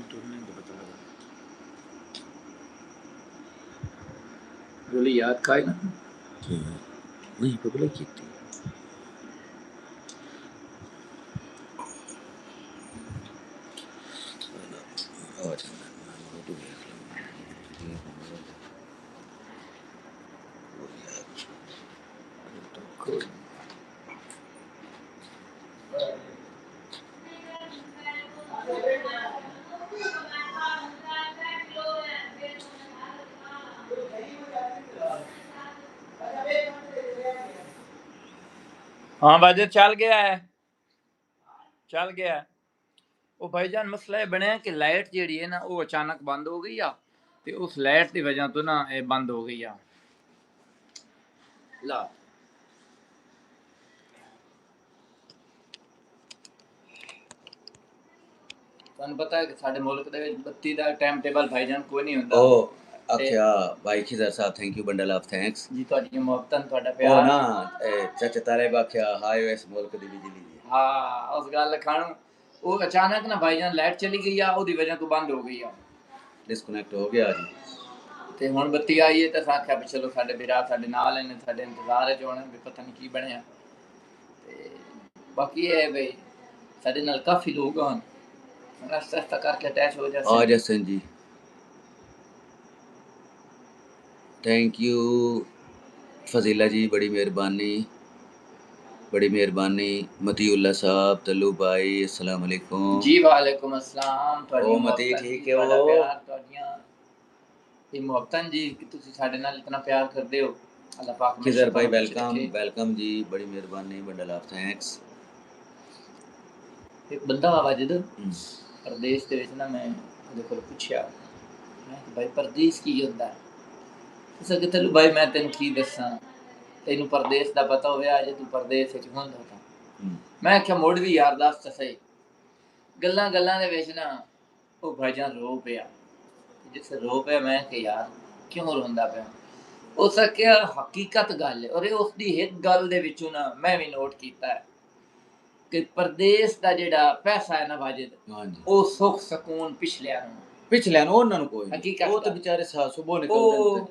तुमने तो पता लगा गोली याद का है ना वही पब्लिक की थी हाँ बाजे चल गया है वो भाईजान मसला बनया कि लाइट जी है ना वो अचानक बंद हो गई आ ते उस लाइट की वजह तो ना ये बंद हो गई आ ला तुहानू पता है कि साडे मुल्क दे विच बत्ती दा टाइम टेबल भाईजान कोई नहीं हुंदा ओ आख्या भाई खिजर साहब thank you bundle of thanks जी तुहाडी मोहब्बत तुहाडा ओ प्यार ना चाचा तारे बाख्या हाय इस मुल्क दी बिजली दी हाँ उस गल खानू वो अचानक ना भाईजान लाइट चली गई आ ओदी वजह तो बंद हो गई आ डिस्कनेक्ट हो गया जी ते हुण बत्ती आई है ते असां आख्या भी चलो साडे बिरा साडे नाल ने साडे इंतजार च होने भी पता नहीं की बनया ते बाकी ये है भाई साडे नाल काफी लोग हन आस्ता आस्ता करके अटैच हो जाते आ जसन जी थैंक यू फजीला जी बड़ी मेहरबानी मतीउल्ला साहब तल्लू भाई अस्सलाम वालेकुम जी वालेकुम अस्सलाम ओ मती ठीक है ਤੁਹਾਡਾ वो ਪਿਆਰ ਤੁਹਾਡੀਆਂ ਇਹ ਮੁਹੱਬਤਾਂ ਜੀ ਕਿ ਤੁਸੀਂ ਸਾਡੇ ਨਾਲ ਇਤਨਾ ਪਿਆਰ ਕਰਦੇ ਹੋ अल्लाह पाक खिजर भाई वेलकम जी बड़ी मेहरबानी बंडल ऑफ थैंक्स एक बंदा आवा जद प्रदेश ਦੇ ਵਿੱਚ ਨਾ ਮੈਂ ਉਹਦੇ ਕੋਲ ਪੁੱਛਿਆ ਮੈਂ ਕਿ ਭਾਈ ਪ੍ਰਦੇਸ਼ ਕੀ ਹੁੰਦਾ ਉਸ ਅਗੇ ਤੈਨੂੰ ਭਾਈ ਮੈਂ ਤੈਨੂੰ ਕੀ ਦੱਸਾਂ ਤੈਨੂੰ ਪ੍ਰਦੇਸ਼ ਦਾ ਪਤਾ ਹੋਵੇ ਅੱਜ ਤੂੰ ਪ੍ਰਦੇਸ਼ ਵਿੱਚ ਹੁੰਦਾ ਤਾਂ ਮੈਂ ਕਿਹਾ ਮੁੜ ਵੀ ਯਾਰ ਦੱਸ ਤਾਂ ਸਹੀ ਗੱਲਾਂ ਦੇ ਵਿੱਚ ਨਾ ਉਹ ਭਾਈਜਾਨ ਰੋ ਪਿਆ ਜਿਸ ਰੋ ਪਿਆ ਮੈਂ ਕਿ ਯਾਰ ਕਿਉਂ ਰੋਂਦਾ ਪਿਆ ਉਹ ਸਕਿਆ ਹਕੀਕਤ ਗੱਲ ਹੈ ਔਰ ਉਸ ਦੀ ਇੱਕ ਗੱਲ ਦੇ ਵਿੱਚੋਂ ਨਾ ਮੈਂ ਵੀ ਨੋਟ ਕੀਤਾ ਹੈ ਕਿ ਪ੍ਰਦੇਸ਼ ਦਾ ਜਿਹੜਾ ਪੈਸਾ ਹੈ ਨਾ ਵਾਜਿਦ ਹਾਂਜੀ ਉਹ ਸੁੱਖ ਸਕੂਨ ਪਿਛਲਿਆਂ ਨੂੰ ਉਹਨਾਂ ਨੂੰ ਕੋਈ ਹਕੀਕਤ ਉਹ ਤਾਂ ਵਿਚਾਰੇ ਸੁਬਹ ਨਿਕਲਦੇ ਨੇ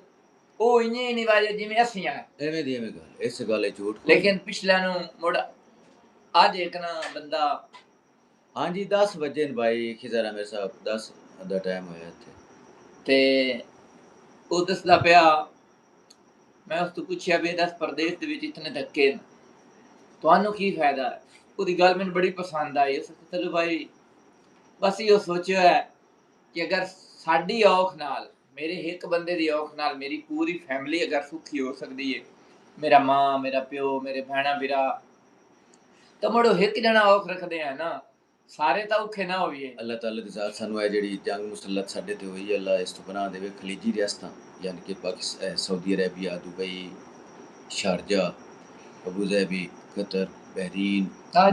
ਉਹ ਇੰਨੇ ਨਹੀਂ ਵਾਜਿਦ ਜਿਵੇਂ ਅਸੀਂ ਆ ਐਵੇਂ ਗੱਲ ਇਸ ਗੱਲ ਝੂਠ ਲੇਕਿਨ ਪਿਛਲਿਆਂ ਨੂੰ ਮੁੜ ਅੱਜ ਇੱਕ ਨਾ ਬੰਦਾ ਹਾਂਜੀ 10 ਵਜੇ ਭਾਈ ਖਿਜ਼ਰਾ ਮੇਰੇ ਸਾਹਿਬ 10 ਦਾ ਟਾਈਮ ਹੋਇਆ ਇੱਥੇ ਤੇ ਉਹ ਦੱਸਦਾ ਪਿਆ ਮੈਂ ਉਸ ਤੋਂ ਪੁੱਛਿਆ ਵੀ 10 ਪ੍ਰਦੇਸ਼ ਦੇ ਵਿੱਚ ਇਤਨੇ ਧੱਕੇ ਨੇ ਤੁਹਾਨੂੰ ਕੀ ਫਾਇਦਾ ਹੈ ਉਹਦੀ ਗੱਲ ਮੈਨੂੰ ਬੜੀ ਪਸੰਦ ਆਈ ਉਸ ਚਲੋ ਭਾਈ ਬਸ ਇਹ ਸੋਚਿਆ ਹੈ ਕਿ ਅਗਰ ਸਾਡੀ ਔਖ ਨਾਲ ਮੇਰੇ ਇੱਕ ਬੰਦੇ ਦੀ ਔਖ ਨਾਲ ਮੇਰੀ ਪੂਰੀ ਫੈਮਿਲੀ ਅਗਰ ਸੁਖੀ ਹੋ ਸਕਦੀ ਹੈ ਮੇਰਾ ਮਾਂ ਮੇਰਾ ਪਿਓ ਮੇਰੇ ਭੈਣਾ ਵੀਰਾ ਤਾਂ ਮੁੜੋ ਇੱਕ ਜਣਾ ਔਖ ਰੱਖਦੇ ਆ ਨਾ ਸਾਰੇ ਤਾਂ ਔਖੇ ਨਾ ਹੋਈਏ ਅੱਲਾਹ ਤਾਲਾ ਦੀ ਜ਼ਾਤ ਸਾਨੂੰ ਇਹ ਜਿਹੜੀ ਜੰਗ ਮੁਸਲਤ ਸਾਡੇ ਤੇ ਹੋਈ ਅੱਲਾਹ ਇਸ ਤੋਂ ਬਣਾ ਦੇਵੇ ਖਲੀਜੀ ਰਿਆਸਤਾਂ ਯਾਨੀ ਕਿ Pakistan Saudi Arabia Dubai Sharjah Abu Dhabi Qatar Bahrain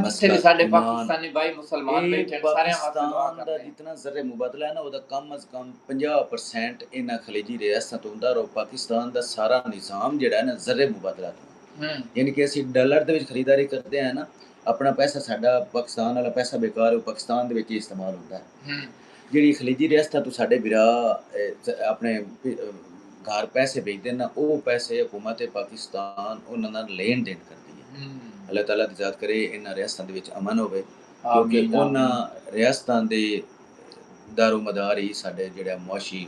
ਜਿੱਥੇ ਸਾਡੇ ਪਾਕਿਸਤਾਨੀ ਭਾਈ ਮੁਸਲਮਾਨ ਬੈਠੇ ਸਾਰਿਆਂ ਵਾਸਤੇ ਦਾ ਜਿੰਨਾ ਜ਼ਰਰੇ ਮੁਬਾਦਲਾ ਹੈ ਨਾ ਉਹਦਾ ਕਮ ਅਜ਼ ਕਮ 50% ਇਹਨਾਂ ਖਲੀਜੀ ਰਿਆਸਤਾਂ ਤੋਂ ਹੁੰਦਾ ਔਰ ਪਾਕਿਸਤਾਨ ਦਾ ਸਾਰਾ ਨਿਜ਼ਾਮ ਜਿਹੜਾ ਹੈ ਨਾ ਜ਼ਰਰੇ ਮੁਬਾਦਲਾ ਤੋਂ ਯਾਨੀ ਕਿ ਅਸੀਂ ਡਾਲਰ ਦੇ ਵਿੱਚ ਖਰੀਦਦਾਰੀ ਕਰਦੇ ਹਾਂ ਨਾ ਆਪਣਾ ਪੈਸਾ ਸਾਡਾ ਪਾਕਿਸਤਾਨ ਵਾਲਾ ਪੈਸਾ ਬੇਕਾਰ ਉਹ ਪਾਕਿਸਤਾਨ ਦੇ ਵਿੱਚ ਹੀ ਇਸਤੇਮਾਲ ਹੁੰਦਾ ਹੈ ਜਿਹੜੀ ਖਲੀਜੀ ਰਿਆਸਤਾਂ ਤੋਂ ਸਾਡੇ ਵੀਰਾ ਆਪਣੇ ਘਰ ਪੈਸੇ ਭੇਜਦੇ ਨਾ ਉਹ ਪੈਸੇ ਹਕੂਮਤ ਪਾਕਿਸਤਾਨ ਉਹਨਾਂ ਨਾਲ ਲੈਣ ਦੇਣ ਕਰਦੀ ਹੈ ਅੱਲਾਹ ਤਾਲਾ ਦੀ ਜ਼ਾਤ ਕਰੇ ਇਹਨਾਂ ਰਿਆਸਤਾਂ ਦੇ ਵਿੱਚ ਅਮਨ ਹੋਵੇ ਕਿਉਂਕਿ ਉਹਨਾਂ ਰਿਆਸਤਾਂ ਦੇ ਦਾਰੋ ਮਦਾਰ ਹੀ ਸਾਡੇ ਜਿਹੜਾ ਮੁਆਸ਼ੀ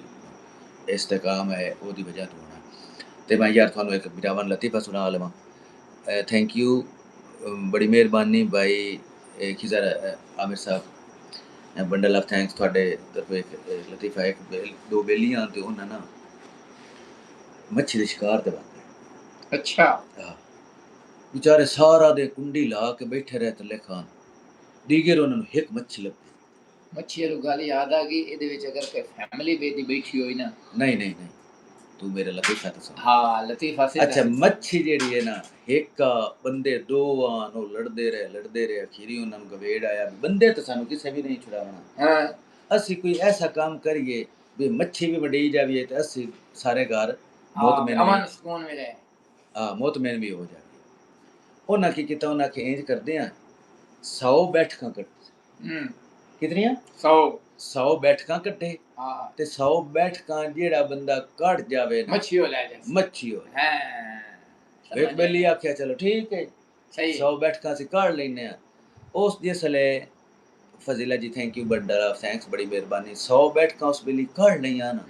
ਇਸਤਕਾਮ ਹੈ ਉਹਦੀ ਵਜ੍ਹਾ ਤੋਂ ਹੋਣਾ ਤੇ ਮੈਂ ਯਾਰ ਤੁਹਾਨੂੰ ਇੱਕ ਬਿਰਾਵਨ ਲਤੀਫਾ ਸੁਣਾ ਲਵਾਂ ਥੈਂਕ ਯੂ बड़ी मेहरबानी भाई खिजर आमिर साहब बंडल ऑफ थैंक्स ਤੁਹਾਡੇ ਤਰਫ ਇੱਕ ਲਤੀਫਾ ਇੱਕ ਦੋ ਬੇਲੀਆਂ ਤੇ ਉਹਨਾਂ ਨਾ ਮੱਛੀ ਦੇ ਸ਼ਿਕਾਰ ਤੇ ਬੰਦੇ ਅੱਛਾ ਵਿਚਾਰੇ ਸਾਰਾ ਦੇ ਕੁੰਡੀ ਲਾ ਕੇ ਬੈਠੇ ਰਹੇ ਥੱਲੇ ਖਾਨ ਦੀਗਰ ਉਹਨਾਂ ਨੂੰ ਇੱਕ ਮੱਛੀ ਲੱਭੀ ਮੱਛੀ ਨੂੰ ਗੱਲ ਯਾਦ ਆ ਗਈ ਇਹਦੇ ਵਿੱਚ ਅਗਰ ਕੋਈ ਫੈਮਿਲੀ ਬੇਦੀ ਬੈਠੀ ਹੋਈ ਨਾ ਨਹੀਂ तू मेरा लतीफा तो सुन हाँ लतीफा से अच्छा मच्छी जेड़ी है ना एक बंदे दो आन वो लड़ते रहे अखीरी उन्होंने गवेड़ आया बंदे तो सानू किसी भी नहीं छुड़ावना हाँ असी कोई ऐसा काम करिए भी मच्छी भी वडी जाए तो असी सारे घर मुतमईन अमन सुकून में रहे हाँ मुतमईन भी हो जाए उन्हें की किया उन्हें इंज करते हैं 100 बैठक करते कितनी 100 100 बैठकां कट्टे हाँ ते 100 बैठकां जेड़ा बंदा कट जावे ना मच्छी हो ले जाए मच्छी हो हाँ एक बेली आख्या चलो ठीक है सही 100 बैठकां से काट लेने उस जिसले फजीला जी थैंक यू बड़ा थैंक्स बड़ी मेहरबानी 100 बैठकां उस बेली काट लिया ना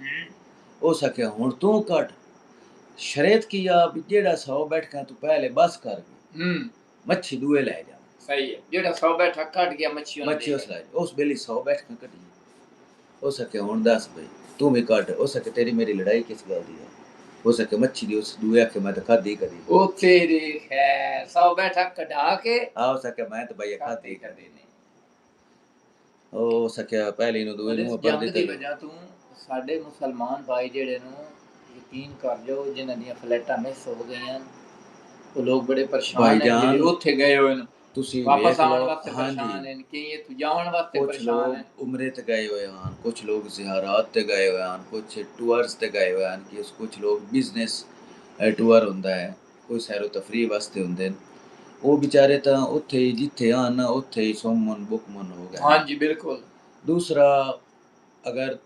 उस आख्या हुण तू कट शरीयत की आप जेड़ा 100 बैठकां तू पहले बस कर मच्छी दुए ले जा सही है जेड़ा 100 बैठा कट गया मच्छी उस लाई उस बेली 100 बैठकां कटी हो सके हुण दस भाई तू भी कट हो सके तेरी मेरी लड़ाई किस गल दी है हो सके मच्छी दी उस दुए आखे मैं तो खाधी कदी ओ तेरी खैर 100 बैठा कढ़ा के आ हो सके मैं तो भाई खाधी कदी नहीं हो सके पहली नु दुए नु पर जंग दी वजह तू ਸਾਡੇ ਮੁਸਲਮਾਨ ਭਾਈ ਜਿਹੜੇ ਨੂੰ ਯਕੀਨ ਕਰ ਜਾਓ ਜਿਨ੍ਹਾਂ ਦੀਆਂ ਫਲੈਟਾਂ ਮਿਸ ਹੋ ਗਈਆਂ ਉਹ ਲੋਕ ਬੜੇ ਪਰੇਸ਼ਾਨ ਨੇ ਜਿਹੜੇ ਉੱਥੇ ਗਏ ਹੋਏ ਨੇ ਤੁਸੀਂ ਵਾਪਸ ਆਉਣ ਵਾਸਤੇ ਪਰੇਸ਼ਾਨ ਨੇ ਕਿ ਇਹ ਤੂੰ ਜਾਣ ਵਾਸਤੇ ਪਰੇਸ਼ਾਨ ਹੈ ਕੁਝ ਉਮਰੇ ਤੇ ਗਏ ਹੋਏ ਹਨ ਕੁਝ ਲੋਕ ਜ਼ਿਆਰਤ ਤੇ ਗਏ ਹੋਏ ਹਨ ਕੁਝ ਟੂਰਸ ਤੇ ਗਏ ਹੋਏ ਹਨ ਕਿ ਕੁਝ ਲੋਕ ਬਿਜ਼ਨਸ ਟੂਰ ਹੁੰਦਾ ਹੈ ਕੋਈ ਸੈਰੋ ਤਫਰੀਹ ਵਾਸਤੇ ਹੁੰਦੇ ਨੇ ਉਹ ਵਿਚਾਰੇ ਤਾਂ ਉੱਥੇ ਹੀ ਜਿੱਥੇ ਆਣ ਉੱਥੇ ਹੀ ਸੋਮਨ ਬੁਕਮਨ ਹੋ ਗਏ ਹਾਂਜੀ ਬਿਲਕੁਲ ਦੂਸਰਾ अगर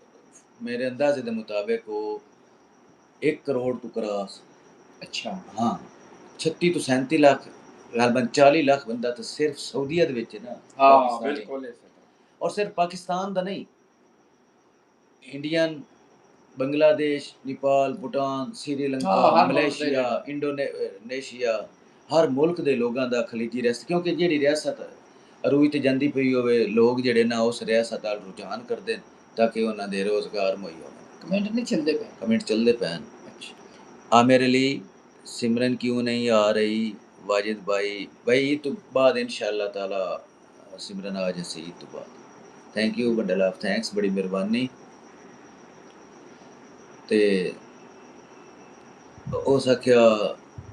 मेरे अंदाजे के मुताबिक वो 1 करोड़ तो क्रॉस अच्छा हाँ 36 तो 37 लाख गलबन 40 लाख बंदा तो सिर्फ सऊदीयत विच ना हाँ बिल्कुल और सिर्फ पाकिस्तान दा नहीं Indian Bangladesh Nepal Bhutan Sri Lanka Malaysia Indonesia हर मुल्क दे लोगां दा खलीजी रियासत क्योंकि जेहड़ी रियासत अरूई ते जांदी पई होवे लोग जेहड़े ना उस रियासत दा रुझान करदे ताकि उन्हां दे रोजगार मुहैया होण कमेंट नहीं चलदे पे कमेंट चलदे पे अच्छा आ मेरे लिए सिमरन क्यों नहीं आ रही वाजिद भाई ईद तो बाद इंशाअल्लाह ताला सिमरन आ जैसे ईद तो बाद thank you bundle of thanks बड़ी मेहरबानी ते हो सकिया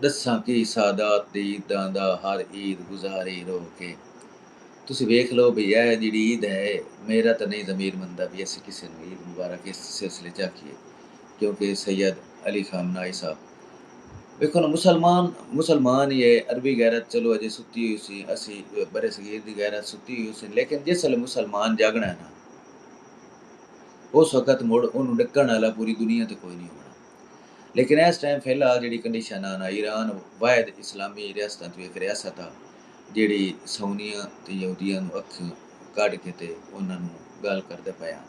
दस्सां कि सादात दी ईदां दा हर ईद गुजारी रो के ਤੁਸੀਂ ਵੇਖ ਲਓ ਵੀ ਇਹ ਜਿਹੜੀ ਈਦ ਹੈ ਮੇਰਾ ਤਾਂ ਨਹੀਂ ਜ਼ਮੀਰ ਮੰਨਦਾ ਵੀ ਅਸੀਂ ਕਿਸੇ ਨੂੰ ਈਦ ਮੁਬਾਰਕ ਇਸ ਸਿਲਸਿਲੇ 'ਚ ਆਖੀਏ ਕਿਉਂਕਿ ਸੈयद ਅਲੀ ਖਾਮਨਾਈ ਸਾਹਿਬ ਵੇਖੋ ਨਾ ਮੁਸਲਮਾਨ ਹੀ ਹੈ ਅਰਬੀ ਗੈਰਤ ਚਲੋ ਅਜੇ ਸੁੱਤੀ ਹੋਈ ਸੀ ਅਸੀਂ ਬਰੇ ਸਗੀਰ ਦੀ ਗੈਰਤ ਸੁੱਤੀ ਹੋਈ ਸੀ ਲੇਕਿਨ ਜਿਸ ਵੇਲੇ ਮੁਸਲਮਾਨ ਜਾਗਣਾ ਹੈ ਨਾ ਉਸ ਵਕਤ ਮੁੜ ਉਹਨੂੰ ਡੱਕਣ ਵਾਲਾ ਪੂਰੀ ਦੁਨੀਆ ਤੇ ਕੋਈ ਨਹੀਂ ਹੋਣਾ ਲੇਕਿਨ ਇਸ ਟਾਈਮ ਫਿਲਹਾਲ ਜਿਹੜੀ ਕੰਡੀਸ਼ਨ ਆ ਨਾ ਈਰਾਨ ਵਾਹਿਦ ਇਸਲਾਮੀ ਰਿਆਸਤਾਂ ਤੋਂ ਇੱਕ ਰਿਆਸਤ ਆ ਜਿਹੜੀ ਸੌਨੀਆਂ ਤੇ ਯਹੂਦੀਆਂ ਨੂੰ ਅੱਖ ਕੱਢ ਕੇ ਤੇ ਉਹਨਾਂ ਨੂੰ ਗੱਲ ਕਰਦੇ ਪਿਆ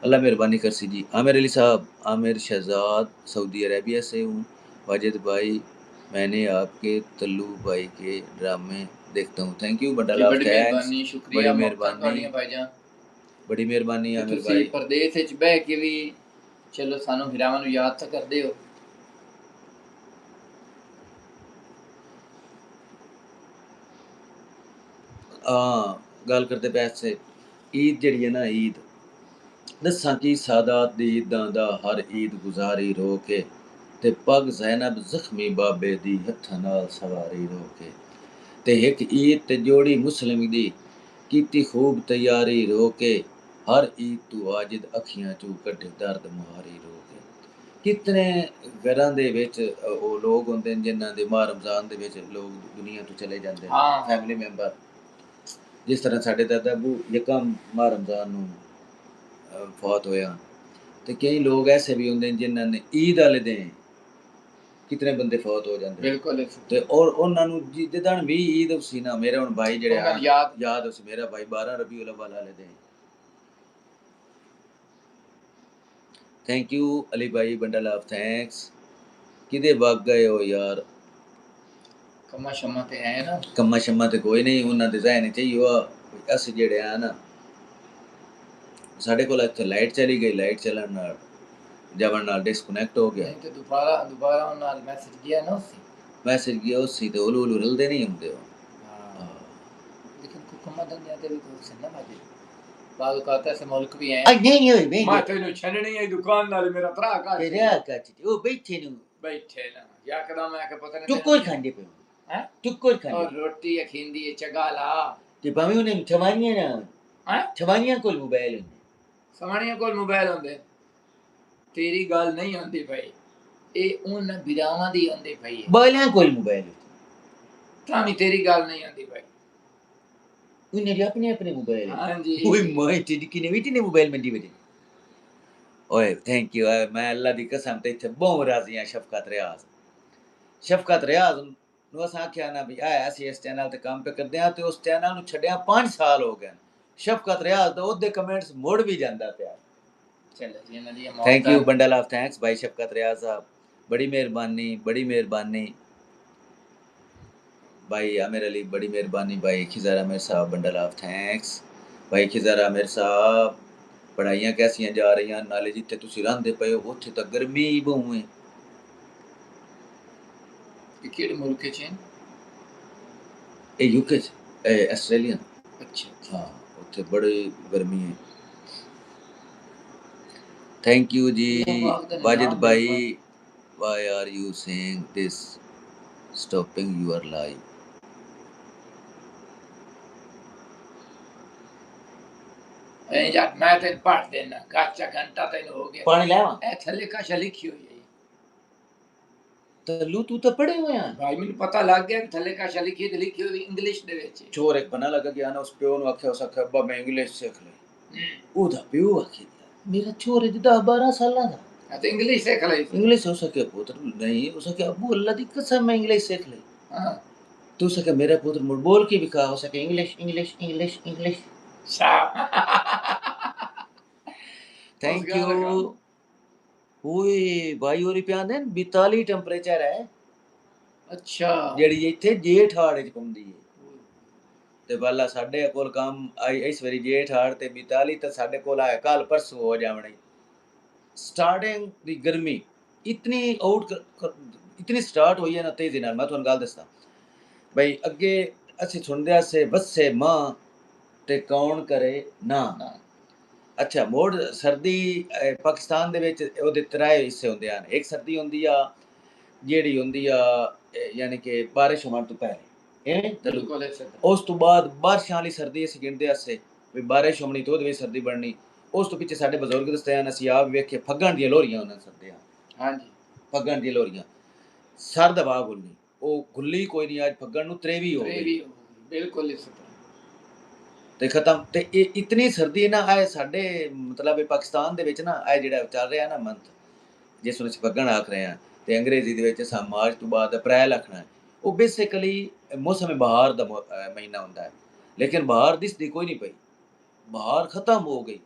अल्लाह मेहरबानी कर सी जी आमिर अली साहब आमिर शहजाद सऊदी अरेबिया से हूँ वाजिद भाई मैंने आपके तल्लू भाई के ड्रामे देखता हूँ थैंक यू बड़ा लाभ शुक्रिया मेहरबानी बड़ी मेहरबानी आमिर भाई परदेस विच बह के भी चलो सानू हिरावां नू याद तां करदे हो गल करते पैसे ईद जिहड़ी है ना ईद दस्सां कि सादात दी ईदां दा हर ईद गुजारी रो के ते पग ज़ैनब ज़ख्मी बाबे दी हत्थां नाल सवारी रो के ते एक ईद ते जोड़ी मुस्लिम दी कीती खूब तैयारी रो के हर ईद तू वाजिद अखियां चू कढे दर्द मुहारी रो के कितने घरां दे विच ओ लोग हुंदे ने जिन्हां दे माह रमज़ान दे विच लोग दुनिया तो चले जांदे फैमिली मैंबर जिस तरह साढ़े दादा अबू यकम माह रमज़ान नूं फौत होया तो कई लोग ऐसे भी होंगे जिन्होंने ने ईद वाले दिन कितने बंदे फौत हो जाते बिल्कुल ते और उन्होंने जिदन भी ईद उसी ना मेरा हुण भाई जेड़ा याद उस मेरा भाई 12 रबीउल अव्वल वाले दिन थैंक यू अली भाई बंडल ऑफ थैंक्स किदे भाग गए हो यार कम्मा शम्मा ते है ना कम्मा शम्मा ते कोई नहीं उन्होंने ज़हन चाहिए अस जेड़े आ ना साढ़े को इत्थे लाइट चली गई लाइट चलन नाल जवन नाल डिस्कनेक्ट हो गया ते दोबारा नाल मैसेज गया ना उसी ते ओलू रलदे नहीं हुंदे हां लेकिन को कम्मा धंधे ते भी कोई सन्ना बाजी बाद कहता से मुल्क भी है नहीं मैं तेनु छननी है दुकान नाल मेरा भरा का तेरा काच ओ बैठे ना या कदम है के पता नहीं तू कोई खांदे पे हैं तू कोई खांदे और रोटी खिंदी है चगाला ते भाਵੇਂ ਉਹਨੇ ਛਵਾਣੀਆਂ ਨਾ हैं छवाणियां कोल मोबाइल हुंदे ਸਮਾਣੀਆਂ ਕੋਲ ਮੋਬਾਈਲ ਹੁੰਦੇ ਤੇਰੀ ਗੱਲ ਨਹੀਂ ਆਉਂਦੀ ਭਾਈ ਇਹ ਉਹਨਾਂ ਬਿਰਾਵਾਂ ਦੀ ਆਉਂਦੀ ਭਾਈ ਬਾਲਿਆਂ ਕੋਲ ਮੋਬਾਈਲ ਤਾਂ ਵੀ ਤੇਰੀ ਗੱਲ ਨਹੀਂ ਆਉਂਦੀ ਭਾਈ उन्हें अपने अपने मोबाइल है हाँ जी ओए मैं टिडकी ने भी मोबाइल में दी वजह ओए थैंक यू मैं अल्लाह दी कसम ते इत्थे बहुत राजी हां शफकत रियाज ਨੂੰ ਅਸਾਂ ਆਖਿਆ ਨਾ ਵੀ ਆ ਅਸੀਂ ਇਸ ਚੈਨਲ ਤੇ ਕੰਮ पे ਕਰਦੇ ਆ ਤੇ ਉਸ ਚੈਨਲ ਨੂੰ ਛੱਡਿਆ 5 ਸਾਲ ਹੋ ਗਏ ਸ਼ਫਕਤ ਰਿਆਜ਼ ਦਾ ਉਹਦੇ ਕਮੈਂਟਸ ਮੁੜ ਵੀ ਜਾਂਦਾ ਪਿਆ चलो जी नदी thank you bundle of thanks भाई शफकत रियाज साहब बड़ी मेहरबानी भाई आमिर अली बड़ी मेहरबानी भाई खिज़र आमिर साहब बंडल ऑफ थैंक्स भाई खिज़र आमिर साहब पढ़ाइयां कैसियां जा रही हैं नाले जिथे तुसी रहंदे पे हो उत्थे तो गर्मी ही बहु है किहड़े मुल्क च हैं ए यूके च ऑस्ट्रेलिया अच्छा हाँ उत्थे बड़ी गर्मी है थैंक यू जी वाजिद भाई why are you saying this stopping your life यार मैं तेन पढ़ देना काचा घंटा तेन हो गया पानी लावा ए थले काशा लिखी हुई है तल्लू तू तो पढ़े हुए हैं भाई मैंने पता लग गया थले काशा लिखी ते लिखी हुई इंग्लिश दे विच चोर एक बना लगा गया ना उस प्यो नु आखे उस आखे अब्बा मैं इंग्लिश सीख ले ओदा प्यो आखे मेरा चोर है 10-12 साल का तो इंग्लिश सीख ले इंग्लिश हो सके पुत्र नहीं हो सके अब्बू अल्लाह दी कसम मैं इंग्लिश सीख ले हां तू सके मेरा पुत्र मुड़ बोल के भी कहा हो सके English English English English thank you ओए भाई और प्यान देन 42 टेंपरेचर है अच्छा ਜਿਹੜੀ ਇੱਥੇ ਜੇਠ ਹਾੜ ਵਿੱਚ ਹੁੰਦੀ ਹੈ ਤੇ ਵਾਲਾ ਸਾਡੇ ਕੋਲ ਕੰਮ ਆਈ ਇਸ ਵਾਰੀ ਜੇਠ ਹਾੜ ਤੇ 42 ਤੇ ਸਾਡੇ ਕੋਲ ਆਇਆ ਕੱਲ ਪਰਸੋਂ ਹੋ ਜਾਵਣੀ ਸਟਾਰਟਿੰਗ ਦੀ ਗਰਮੀ ਇਤਨੀ ਸਟਾਰਟ ਹੋਈ ਹੈ ਨਾ ਤੇਜ਼ੀ ਨਾਲ ਮੈਂ ਤੁਹਾਨੂੰ ਗੱਲ ਦੱਸਦਾ ਬਈ ਅੱਗੇ ਅਸੀਂ ਸੁਣਦੇ ਆਸੇ ਵਸੇ ਮਾਂ ਤੇ ਕੌਣ ਕਰੇ ਨਾ ਅੱਛਾ ਮੋੜ ਸਰਦੀ ਪਾਕਿਸਤਾਨ ਦੇ ਵਿੱਚ ਉਹਦੇ ਤਰਾਏ ਹਿੱਸੇ ਹੁੰਦੇ ਹਨ ਇੱਕ ਸਰਦੀ ਹੁੰਦੀ ਆ ਜਿਹੜੀ ਹੁੰਦੀ ਆ ਯਾਨੀ ਕਿ ਬਾਰਿਸ਼ ਹੋਣ ਤੋਂ ਪਹਿਲੇ ਉਸ ਤੋਂ ਬਾਅਦ ਬਾਰਿਸ਼ਾਂ ਵਾਲੀ ਸਰਦੀ ਅਸੀਂ ਗਿਣਦੇ ਆਸੇ ਵੀ ਬਾਰਿਸ਼ ਹੋਣੀ ਤੋਂ ਉਹਦੇ ਵਿੱਚ ਸਰਦੀ ਬਣਨੀ ਉਸ ਤੋਂ ਪਿੱਛੇ ਸਾਡੇ ਬਜ਼ੁਰਗ ਦੱਸਦੇ ਹਨ ਅਸੀਂ ਆਪ ਵੇਖੇ ਫੱਗਣ ਦੀਆਂ ਲੋਰੀਆਂ ਉਹਨਾਂ ਸਰਦੇ ਹਾਂ ਹਾਂਜੀ ਫੱਗਣ ਦੀਆਂ ਲੋਰੀਆਂ ਸਰਦ ਹਵਾ ਗੁੱਲਣੀ ਉਹ ਗੁੱਲੀ ਕੋਈ ਨਹੀਂ ਅੱਜ ਫੱਗਣ ਨੂੰ ਤ੍ਰੇਵੀ ਹੋ ਗਈ ਬਿਲਕੁਲ ਇਸ ਤਰ੍ਹਾਂ ਤੇ ਖਤਮ ਤੇ ਇਹ ਇਤਨੀ ਸਰਦੀ ਨਾ ਆਏ ਸਾਡੇ ਮਤਲਬ ਇਹ ਪਾਕਿਸਤਾਨ ਦੇ ਵਿੱਚ ਨਾ ਇਹ ਜਿਹੜਾ ਚੱਲ ਰਿਹਾ ਨਾ ਮੰਥ ਜਿਸ ਨੂੰ ਅਸੀਂ ਫੱਗਣ ਆਖ ਰਹੇ ਹਾਂ ਤੇ ਅੰਗਰੇਜ਼ੀ ਦੇ ਵਿੱਚ ਮਾਰਚ ਤੋਂ ਬਾਅਦ ਅਪ੍ਰੈਲ ਆਖਣਾ ਉਹ ਬੇਸਿਕਲੀ ਮੌਸਮ ਬਹਾਰ ਦਾ ਮਹੀਨਾ ਹੁੰਦਾ ਹੈ ਲੇਕਿਨ ਬਹਾਰ ਦਿਸਦੀ ਕੋਈ ਨਹੀਂ ਪਈ ਬਹਾਰ ਖਤਮ ਹੋ ਗਈ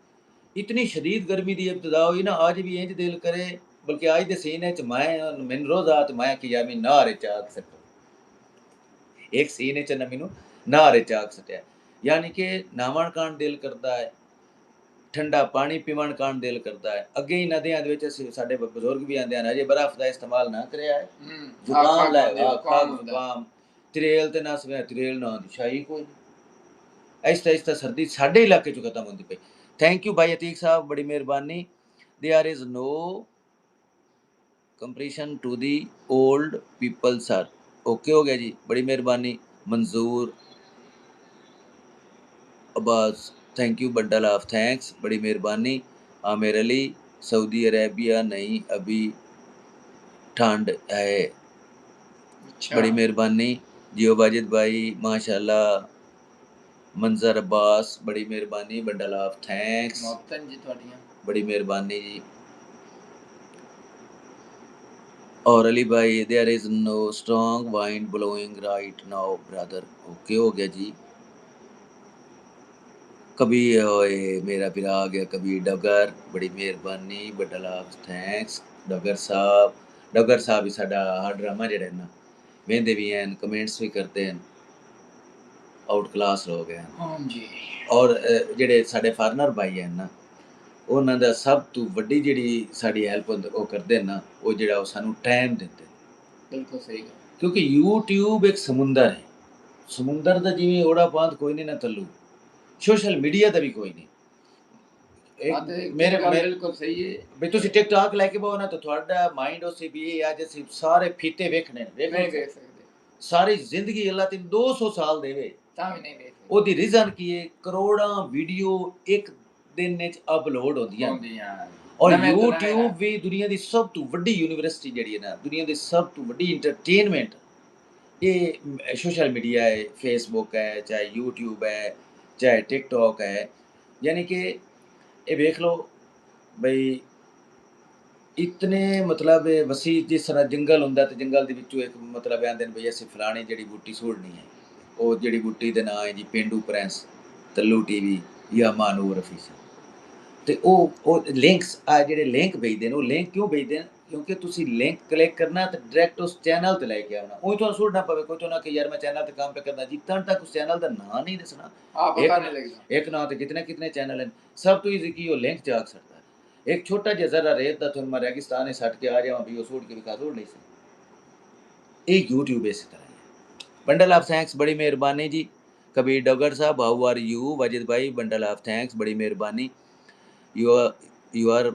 इतनी शदीद गर्मी की इब्तदा हुई ना आज भी इंज दिल करे बल्कि आज के सीने च मैनू रोज आत मैं कि यार मैं नहारे चाक सकता एक सीने च न मैनू नहारे चाक सटिया यानी कि नावन कान दिल करता है ठंडा पानी पीवन कान दिल करता है अगे ही नदियां दे विच साडे बजुर्ग भी आंदे हैं अजे बर्फ का इस्तेमाल ना करया है जुकाम लै जुकाम त्रेल ते ना सवे त्रेल ना दी शाही कोई ऐसा ऐसा सर्दी साडे इलाके च खत्म होंदी पई थैंक यू भाई अतीक साहब बड़ी मेहरबानी there is no comparison to the old people sir okay हो गया जी बड़ी मेहरबानी Manzoor Abbas thank you bundle of thanks बड़ी मेहरबानी आमिर अली सऊदी अरेबिया नहीं अभी ठंड है बड़ी मेहरबानी जियो वाजिद भाई माशाल्लाह मंजर अब्बास बड़ी मेहरबानी बंडल ऑफ थैंक्स मोहतन जी ਤੁਹਾਡੀਆਂ बड़ी मेहरबानी जी और अली भाई there is no strong wind blowing right now brother okay हो गया जी कभी ओए मेरा फिर आ गया कभी डगर बड़ी मेहरबानी बंडल ऑफ थैंक्स डगर साहब ही साडा हर ड्रामा जेड़ा ना वेंदे भी हैं कमेंट्स भी करते हैं आउट क्लास लोग हैं हाँ जी और ਜਿਹੜੇ ਸਾਡੇ ਫਾਰਨਰ ਭਾਈ ਹਨ ਨਾ ਉਹਨਾਂ ਦਾ ਸਭ ਤੋਂ ਵੱਡੀ ਜਿਹੜੀ ਸਾਡੀ ਹੈਲਪ ਉਹ ਕਰਦੇ ਨਾ ਉਹ ਜਿਹੜਾ ਉਹ ਸਾਨੂੰ ਟਾਈਮ ਦਿੰਦੇ ਬਿਲਕੁਲ ਸਹੀ ਗੱਲ ਕਿਉਂਕਿ YouTube ਇੱਕ ਸਮੁੰਦਰ ਹੈ ਸਮੁੰਦਰ ਦਾ ਜਿਵੇਂ ਓੜਾ ਪਾਂਤ ਕੋਈ ਨਹੀਂ ਨਾ ਤੱਲੂ ਸੋਸ਼ਲ ਮੀਡੀਆ ਦਾ ਵੀ ਕੋਈ ਨਹੀਂ ਮੇਰੇ ਬਿਲਕੁਲ ਸਹੀ ਹੈ ਵੀ ਤੁਸੀਂ ਟਿਕਟੌਕ ਲੈ ਕੇ ਪਾਓ ਨਾ ਤਾਂ ਤੁਹਾਡਾ ਮਾਈਂਡ ਉਸੇ ਵੀ ਇਹ ਅੱਜ ਅਸੀਂ ਸਾਰੇ ਫੀਤੇ ਵੇਖਣੇ ਨਹੀਂ ਵੇਖ ਸਕਦੇ ਸਾਰੀ ਜ਼ਿੰਦਗੀ ਅੱਲਾਹ ਤੈਨੂੰ 200 ਸਾਲ ਦੇਵੇ ਤਾਂ ਵੀ ਨਹੀਂ ਵੇਖ ਉਹਦੀ ਰੀਜ਼ਨ ਕੀ ਹੈ ਕਰੋੜਾਂ ਵੀਡੀਓ ਇੱਕ ਦਿਨ ਵਿੱਚ ਅਪਲੋਡ ਹੁੰਦੀਆਂ ਔਰ YouTube ਵੀ ਦੁਨੀਆ ਦੀ ਸਭ ਤੋਂ ਵੱਡੀ ਯੂਨੀਵਰਸਿਟੀ ਜਿਹੜੀ ਹੈ ਨਾ ਦੁਨੀਆ ਦੀ ਸਭ ਤੋਂ ਵੱਡੀ ਇੰਟਰਟੇਨਮੈਂਟ ਇਹ ਸੋਸ਼ਲ ਮੀਡੀਆ ਹੈ ਫੇਸਬੁੱਕ ਹੈ ਚਾਹੇ YouTube ਹੈ ਚਾਹੇ ਟਿਕਟੌਕ ਹੈ, ਯਾਨੀ ਕਿ ਇਹ ਵੇਖ ਲਓ ਬਈ ਇਤਨੇ ਮਤਲਬ ਵਸੀ, ਜਿਸ ਤਰ੍ਹਾਂ ਜੰਗਲ ਹੁੰਦਾ ਤੇ ਜੰਗਲ ਦੇ ਵਿੱਚੋਂ ਇੱਕ ਮਤਲਬ ਆਂਦੇ ਨੇ ਬਈ ਅਸੀਂ ਫਲਾਣੀ ਜੜੀ ਬੂਟੀ ਸੁੱਟਣੀ ਹੈ, ਉਹ ਜੜੀ ਬੂਟੀ ਦੇ ਨਾਂ ਹੈ ਜੀ ਪੇਂਡੂ ਪ੍ਰਿੰਸ, ਤੱਲੂ ਟੀਵੀ ਜਾਂ ਮਾਨੂਰ ਅਫੀਸਰ। ਤੇ ਉਹ ਲਿੰਕਸ ਆ ਜਿਹੜੇ ਲਿੰਕ ਭੇਜਦੇ ਨੇ, ਉਹ ਲਿੰਕ ਕਿਉਂ ਭੇਜਦੇ ਨੇ? ਕਿਉਂਕਿ ਤੁਸੀਂ ਲਿੰਕ ਕਲਿੱਕ ਕਰਨਾ ਤੇ ਡਾਇਰੈਕਟ ਉਸ ਚੈਨਲ ਤੇ ਲੈ ਕੇ ਆਉਣਾ, ਉਹ ਤੁਹਾਨੂੰ ਸੁਣਨਾ ਪਵੇ ਕੋਈ ਤੋਂ ਨਾ ਕਿ ਯਾਰ ਮੈਂ ਚੈਨਲ ਤੇ ਕੰਮ पे करना जी, तब तक उस चैनल का ਨਾਂ नहीं दसना, एक ਨਾਂ ਤੇ कितने कितने चैनल हैं, सब तो ईजी की वो लिंक च आ सकता है। एक छोटा जिहा जरा रेत का तुम रेगिस्तान सट के आ जाओ भी वो सूट के विखा सूट नहीं सकते। एक यूट्यूब इसी तरह है। बंडल ऑफ थैंक्स, बड़ी मेहरबानी जी। कबीर डगर साहब हाउ आर यू? वाजिद भाई बंडल ऑफ थैंक्स, बड़ी मेहरबानी। यू आर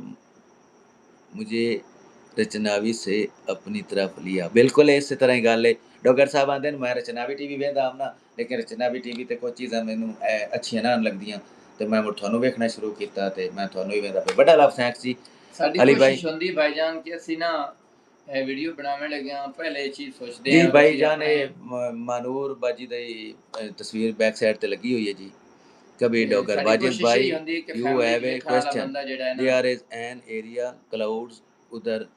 मुझे रचनावी से अपनी तरफ लिया, बिल्कुल इस तरह ही गल है। डॉगर साहब आते मैं रचनावी टीवी वेंदा आम ना, लेकिन रचनावी टीवी ते कुछ चीज़ां मैनू अच्छियां ना लगदियां ते मैं मुड़ तुहानू वेखना शुरू कीता ते मैं तुहानू ही वेंदा पिया। बड़ा लव थैंक्स जी। साडी कोशिश हुंदी भाईजान कि असीं ना वीडियो बनावे लगे हां, पहले ये चीज़ सोचदे जी हां भाईजान, मानूर बाजी दी तस्वीर बैक साइड ते लगी हुई है जी। कबीर डॉगर, वाजिद भाई you have a question, there is an area clouds उधर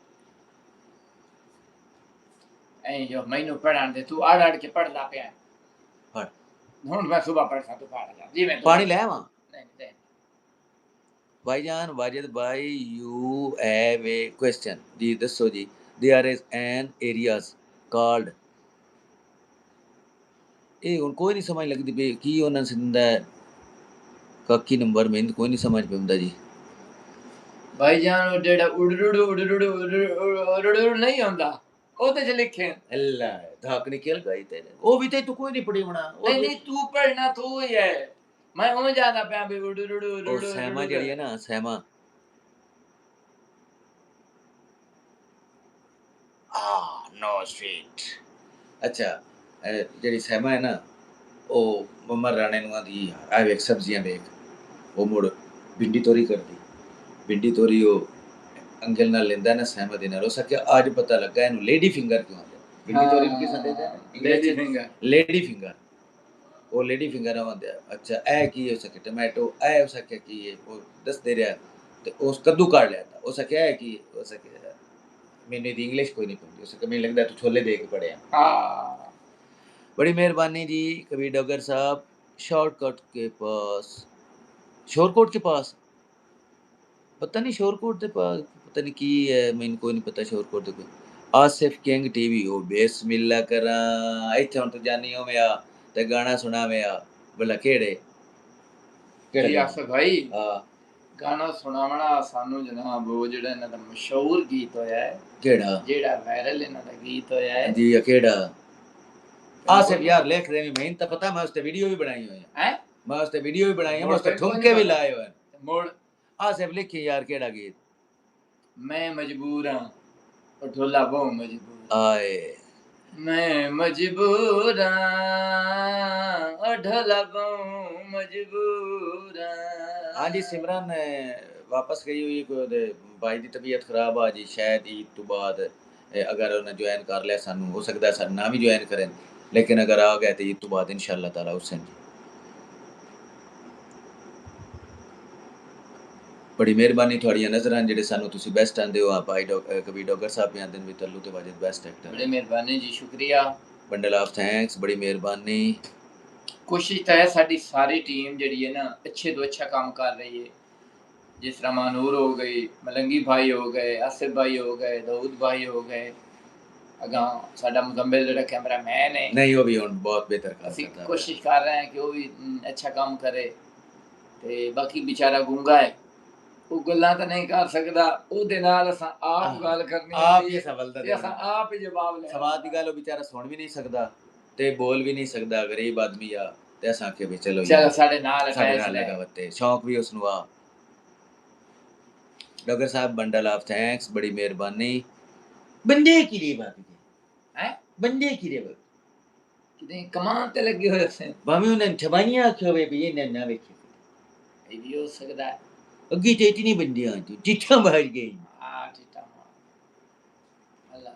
ऐ जो मैनू पढ़ाण दे, तू आड़ आड़ के पढ़दा पिया पढ़ हुण मैं सुबह पढ़सा, तू पढ़ जा जी। मैं पानी ले आवां? नहीं भाईजान वाजिद भाई यू हैव ए क्वेश्चन जी, दसो जी। There is an areas called, ਇਹ ਹੁਣ ਕੋਈ ਨਹੀਂ ਸਮਝ ਲੱਗਦੀ ਪਈ ਕੀ ਉਹਨਾਂ ਨੇ ਦਿੰਦਾ ਕਾਕੀ ਨੰਬਰ, ਮੈਨੂੰ ਕੋਈ ਨਹੀਂ ਸਮਝ ਪੈਂਦਾ ਜੀ। ਭਾਈਜਾਨ ਉਹ ਜਿਹੜਾ ਉੜੜੂ ਨਹੀਂ ਹੁੰਦਾ, ਉਹਦੇ ਚ ਲਿਖੇ ਅੱਲਾ ਧਾਕ ਨਿਕਲ ਗਈ ਤੇਰੇ, ਉਹ ਵੀ ਤੇ ਤੂੰ ਕੋਈ ਨਹੀਂ ਪੜੀ ਬਣਾ। ਨਹੀਂ ਤੂੰ ਪੜਨਾ ਤੂੰ ਹੀ ਹੈ, ਮੈਂ ਉਹ ਜ਼ਿਆਦਾ ਪਿਆ ਵੀ ਉਹ ਸਹਿਮਾ ਜਿਹੜੀ ਹੈ ਨਾ, ਸਹਿਮਾ ਨੋ ਸਟਰੀਟ, ਅੱਛਾ ਜਿਹੜੀ ਸਹਿਮਾ ਹੈ ਨਾ, ਉਹ ਮਮਰ ਰਾਣੇ ਨੂੰ ਆਂਦੀ ਯਾਰ ਆ ਵੇਖ ਸਬਜ਼ੀਆਂ ਵੇਖ, ਉਹ ਮੁੜ ਭਿੰਡੀ ਤੋਰੀ ਕਰਦੀ, ਭਿੰਡੀ ਤੋਰੀ ਉਹ ਅੰਗਲ ਨਾਲ ਲੈਂਦਾ ਨਾ ਸਹਿਮਾ ਦੇ ਨਾਲ, ਉਹ ਸਕਿਆ ਅੱਜ ਪਤਾ ਲੱਗਾ ਇਹਨੂੰ ਲੇਡੀ ਫਿੰਗਰ ਕਿਉਂ ਆਂਦੇ। ਭਿੰਡੀ ਤੋਰੀ ਨੂੰ ਕੀ ਸੰਦੇ ਨੇ? Lady finger. ਲੇਡੀ ਫਿੰਗਰ, ਉਹ ਲੇਡੀ ਫਿੰਗਰ ਆਉਂਦੇ। ਅੱਛਾ ਇਹ ਕੀ ਹੋ ਸਕੇ? ਟਮਾਟੋ। ਇਹ ਹੋ ਸਕਿਆ ਕੀ ਹੈ? ਉਹ ਦੱਸਦੇ ਰਿਹਾ ਤੇ ਉਸ ਕੱਦੂ ਕੱਢ ਲਿਆ ਤਾਂ ਉਹ ਸਕਿਆ ਕੀ ਹੋ ਸਕਿਆ? मैंने दी इंग्लिश कोई नहीं पढ़ी, उसे कभी लगता है तो छोले दे के पढ़े। हाँ, बड़ी मेहरबानी जी कबीर डगर साहब। शॉर्टकट के पास, शोरकोट के पास पता नहीं, शोरकोट के पास पता नहीं की है, मैंने कोई नहीं पता शोरकोट के। आसिफ किंग टीवी, ओ बिस्मिल्लाह करा इत्थे हुण तो जानी हो मैं ते गाना सुना मैं भला केड़े केड़े आसिफ भाई? हाँ गाना सुनावना सानू जनाब वो जेड़ा इन्हां दा मशहूर गीत होया है, केड़ा जेड़ा वायरल इन्हां दा गीत होया है जी, केड़ा? आसिफ यार लिख दे, मैं तो पता, मैं उसते वीडियो भी बनाई हुई है, मैं उसते वीडियो भी बनाई है, मैं उसते ठुमके भी लाए हुए हैं। मोड़ आसिफ लिखी यार केड़ा गीत? मैं मजबूर हां ओ ढोला बहु मजबूर आए, मैं मजबूर हां ओ ढोला बहु मजबूर हां। हाँ जी सिमरन वापस गई हुई, कोई भाई की तबीयत खराब आ जी, शायद ईद तो बाद अगर उन्हें ज्वाइन कर लिया सानू, हो सकता है सानू ना भी ज्वाइन करें, लेकिन अगर आ गए तो ईद तो बाद इंशाअल्लाह ताला हुसैन जी। बड़ी मेहरबानी थोड़ियां नज़रां जेडे सानू तुसी बेस्ट आंदे हो। भाई कबीर डॉगर साहब भी आंदे ने भी तल्लू ते वाजिद बेस्ट एक्टर। बड़ी मेहरबानी जी, शुक्रिया। बंडल ऑफ थैंक्स, बड़ी मेहरबानी। कोशिश तो है साडी सारी टीम जेडी है ना अच्छे तो अच्छा काम कर रही है, जिस तरह मानूर हो गई, मलंगी भाई हो गए, आसिफ भाई हो गए, दाऊद भाई हो गए, अगा साडा मुजम्मिल जेड़ा कैमरामैन है, नहीं वो भी हुण बहुत बेहतर काम करता है। कोशिश कर रहे हैं कि वो भी अच्छा काम करे ते बाकी बेचारा गूंगा है, वो गल्लां तो नहीं कर सकदा, ओदे नाल असां आप गल करनी आप ही सवाल दा असां आप ही जवाब ले सवाल दी गल, वो बेचारा सुन भी नहीं सकदा ते बोल भी नहीं सकदा, गरीब आदमी आ ते असां के भी चलो साडे नाल लगा वत्ते शौक भी उसनु आ। डॉगर साहब बंडल ऑफ थैंक्स, बड़ी मेहरबानी। बंदे की रे बात है, बंदे की रे बात किते कमान ते लगे होए से भाਵੇਂ ਉਹਨਾਂ ਠਵਾਈਆਂ ਆਖਿਓ ਵੇ ਵੀ ਇਹ ਨਾ ਵੇਖੀ, ਇਹ ਵੀ ਹੋ ਸਕਦਾ ਹੈ। ਅੱਗੇ ਤੇ ਇਤਨੀ ਬੰਦੇ ਆ ਤੂੰ ਜਿੱਥਾ ਬਾਹਰ ਗਈ ਆ ਟਿੱਟਾ अल्लाह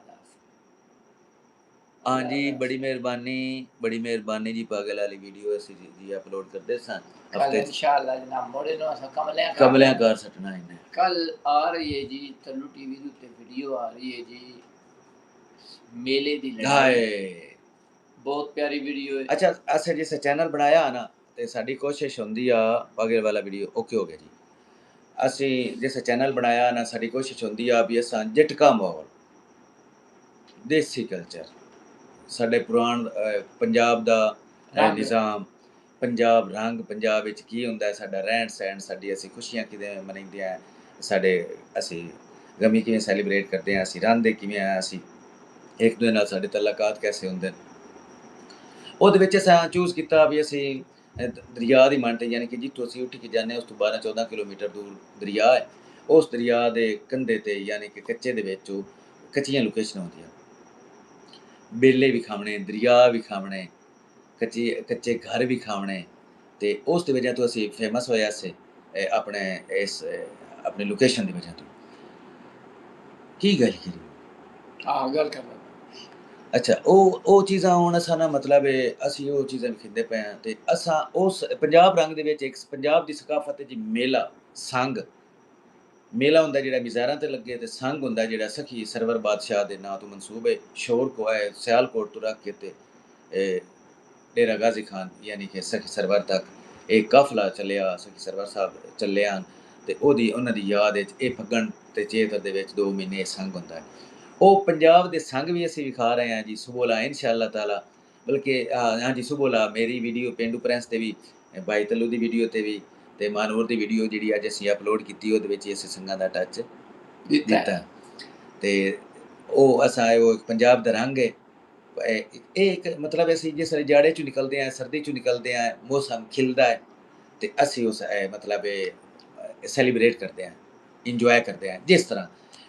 हाँ जी, बड़ी मेहरबानी जी। पागल वाली वीडियो ਅਸੀਂ ਜੀ ਅਪਲੋਡ ਕਰਦੇ ਸਾਂ कल ਹਫਤੇ 'ਚ। इंशाअल्लाह जनाब मोड़े नो असा कमलियां ਕਮਲਿਆਂ ਕਰ ਸਟਣਾ ਇਹਨੇ। कल आ रही है जी तल्लू टीवी के उत्ते वीडियो आ रही है जी मेले दी लड़ाई ਹਾਏ बहुत प्यारी वीडियो है। ਅੱਛਾ, ਅਸੀਂ ਜਿਸ ਚੈਨਲ ਬਣਾਇਆ ਨਾ ਤੇ ਸਾਡੀ ਕੋਸ਼ਿਸ਼ ਹੁੰਦੀ ਆ ਪਾਗਲ ਵਾਲਾ ਵੀਡੀਓ ਓਕੇ ਹੋ ਗਿਆ ਜੀ। ਅਸੀਂ ਜਿਸ ਚੈਨਲ ਬਣਾਇਆ ਨਾ ਸਾਡੀ ਕੋਸ਼ਿਸ਼ ਹੁੰਦੀ ਆ ਵੀ ਅਸਾਂ ਜਟਕਾ ਮਾਹੌਲ, ਦੇਸੀ ਕਲਚਰ, ਸਾਡੇ ਪੁਰਾਣ ਪੰਜਾਬ ਦਾ ਰੰਗ। ਨਿਜ਼ਾਮ, ਪੰਜਾਬ ਰੰਗ, ਪੰਜਾਬ ਵਿੱਚ ਕੀ ਹੁੰਦਾ ਹੈ, ਸਾਡਾ ਰਹਿਣ ਸਹਿਣ, ਸਾਡੀ ਅਸੀਂ ਖੁਸ਼ੀਆਂ ਕਿਵੇਂ ਮਨਾਉਂਦੇ ਹਾਂ, ਸਾਡੇ ਅਸੀਂ ਗਮੀ ਕਿਵੇਂ ਸੈਲੀਬ੍ਰੇਟ ਕਰਦੇ ਹਾਂ, ਅਸੀਂ ਰਹਿੰਦੇ ਕਿਵੇਂ ਆ, ਅਸੀਂ ਇੱਕ ਦੂਜੇ ਨਾਲ ਸਾਡੇ ਤਲਕਾਤ ਕੈਸੇ ਹੁੰਦੇ ਨੇ। ਉਹਦੇ ਵਿੱਚ ਅਸਾਂ ਚੂਜ਼ ਕੀਤਾ ਵੀ ਅਸੀਂ ਦਰਿਆ ਦੀ ਮੰਨਤੇ, ਯਾਨੀ ਕਿ ਜਿੱਥੋਂ ਅਸੀਂ ਉੱਠ ਕੇ ਜਾਂਦੇ ਹਾਂ ਉਸ ਤੋਂ 12-14 ਕਿਲੋਮੀਟਰ ਦੂਰ ਦਰਿਆ ਹੈ। ਉਸ ਦਰਿਆ ਦੇ ਕੰਢੇ 'ਤੇ ਯਾਨੀ ਕਿ ਕੱਚੇ ਦੇ ਵਿੱਚ ਉਹ ਕੱਚੀਆਂ ਲੋਕੇਸ਼ਨਾਂ ਹੁੰਦੀਆਂ, ਬੇਲੇ ਵੀ ਖਾਵਣੇ, ਦਰਿਆ ਵੀ ਖਾਵਣੇ, ਕੱਚੇ ਘਰ ਵੀ ਖਾਵਣੇ। ਤੇ ਉਸ ਦੀ ਵਜ੍ਹਾ ਤੋਂ ਅਸੀਂ ਫੇਮਸ ਹੋਇਆ ਸੀ ਆਪਣੇ ਇਸ ਆਪਣੀ ਲੋਕੇਸ਼ਨ ਦੀ ਵਜ੍ਹਾ ਤੋਂ। ਕੀ ਗੱਲ ਕਰੀ? हाँ गल कर ਅੱਛਾ, ਉਹ ਚੀਜ਼ਾਂ ਹੁਣ ਅਸਾਂ ਨਾ ਮਤਲਬ ਅਸੀਂ ਉਹ ਚੀਜ਼ਾਂ ਵਿਖਾਉਂਦੇ ਪਏ ਹਾਂ ਤੇ ਅਸਾਂ ਉਸ ਪੰਜਾਬ ਰੰਗ ਦੇ ਵਿੱਚ ਇੱਕ ਪੰਜਾਬ ਦੀ ਸਕਾਫਤ ਜੀ ਮੇਲਾ ਸੰਗ ਮੇਲਾ ਹੁੰਦਾ ਜਿਹੜਾ ਬਾਜ਼ਾਰਾਂ ਤੇ ਲੱਗੇ, ਤੇ ਸੰਗ ਹੁੰਦਾ ਜਿਹੜਾ ਸਖੀ ਸਰਵਰ ਬਾਦਸ਼ਾਹ ਦੇ ਨਾਂ ਤੋਂ ਮਨਸੂਬ ਹੈ। ਸ਼ੋਰ ਕੋ ਹੈ ਸਿਆਲਕੋਟ ਤੋਂ ਰੱਖ ਕੇ ਤੇ ਡੇਰਾ ਗਾਜ਼ੀ ਖਾਨ ਯਾਨੀ ਕਿ ਸਖੀ ਸਰਵਰ ਤੱਕ ਇਹ ਕਾਫਲਾ ਚੱਲਿਆ, ਸਖੀ ਸਰਵਰ ਸਾਹਿਬ ਚੱਲਿਆ ਤੇ ਉਹਨਾਂ ਦੀ ਯਾਦ ਵਿੱਚ ਇਹ ਫੱਗਣ ਤੇ ਚੇਤ ਦੇ ਵਿੱਚ 2 ਮਹੀਨੇ ਸੰਗ ਹੁੰਦਾ ਹੈ। ਉਹ ਪੰਜਾਬ ਦੇ ਸੰਗ ਵੀ ਅਸੀਂ ਵਿਖਾ ਰਹੇ ਹਾਂ ਜੀ ਸੁਬੋਲਾ ਇਨਸ਼ਾਅੱਲਾ ਤਾਲਾ। ਬਲਕਿ ਹਾਂਜੀ ਸੁਬੋਲਾ ਮੇਰੀ ਵੀਡੀਓ ਪੇਂਡੂ ਪ੍ਰਿੰਸ ਤੇ ਵੀ, ਬਾਈ ਤੱਲੂ ਦੀ ਵੀਡੀਓ ਤੇ ਵੀ, ਤੇ ਮਾਨੂਰ ਦੀ ਵੀਡੀਓ ਜਿਹੜੀ ਅੱਜ ਅਸੀਂ ਅਪਲੋਡ ਕੀਤੀ ਉਹਦੇ ਵਿੱਚ ਅਸੀਂ ਸੰਗਾਂ ਦਾ ਟੱਚ ਦਿੱਤਾ। ਤੇ ਉਹ ਅਸਾਂ ਉਹ ਪੰਜਾਬ ਦਾ ਰੰਗ ਹੈ। ਇਹ ਇੱਕ ਮਤਲਬ ਅਸੀਂ ਜਿਸ ਤਰ੍ਹਾਂ ਜਾੜੇ 'ਚੋਂ ਨਿਕਲਦੇ ਹਾਂ, ਸਰਦੀ 'ਚੋਂ ਨਿਕਲਦੇ ਹਾਂ, ਮੌਸਮ ਖਿਲਦਾ ਹੈ ਤੇ ਅਸੀਂ ਉਸ ਮਤਲਬ ਸੈਲੀਬ੍ਰੇਟ ਕਰਦੇ ਹਾਂ, ਇੰਜੋਏ ਕਰਦੇ ਹਾਂ। ਜਿਸ ਤਰ੍ਹਾਂ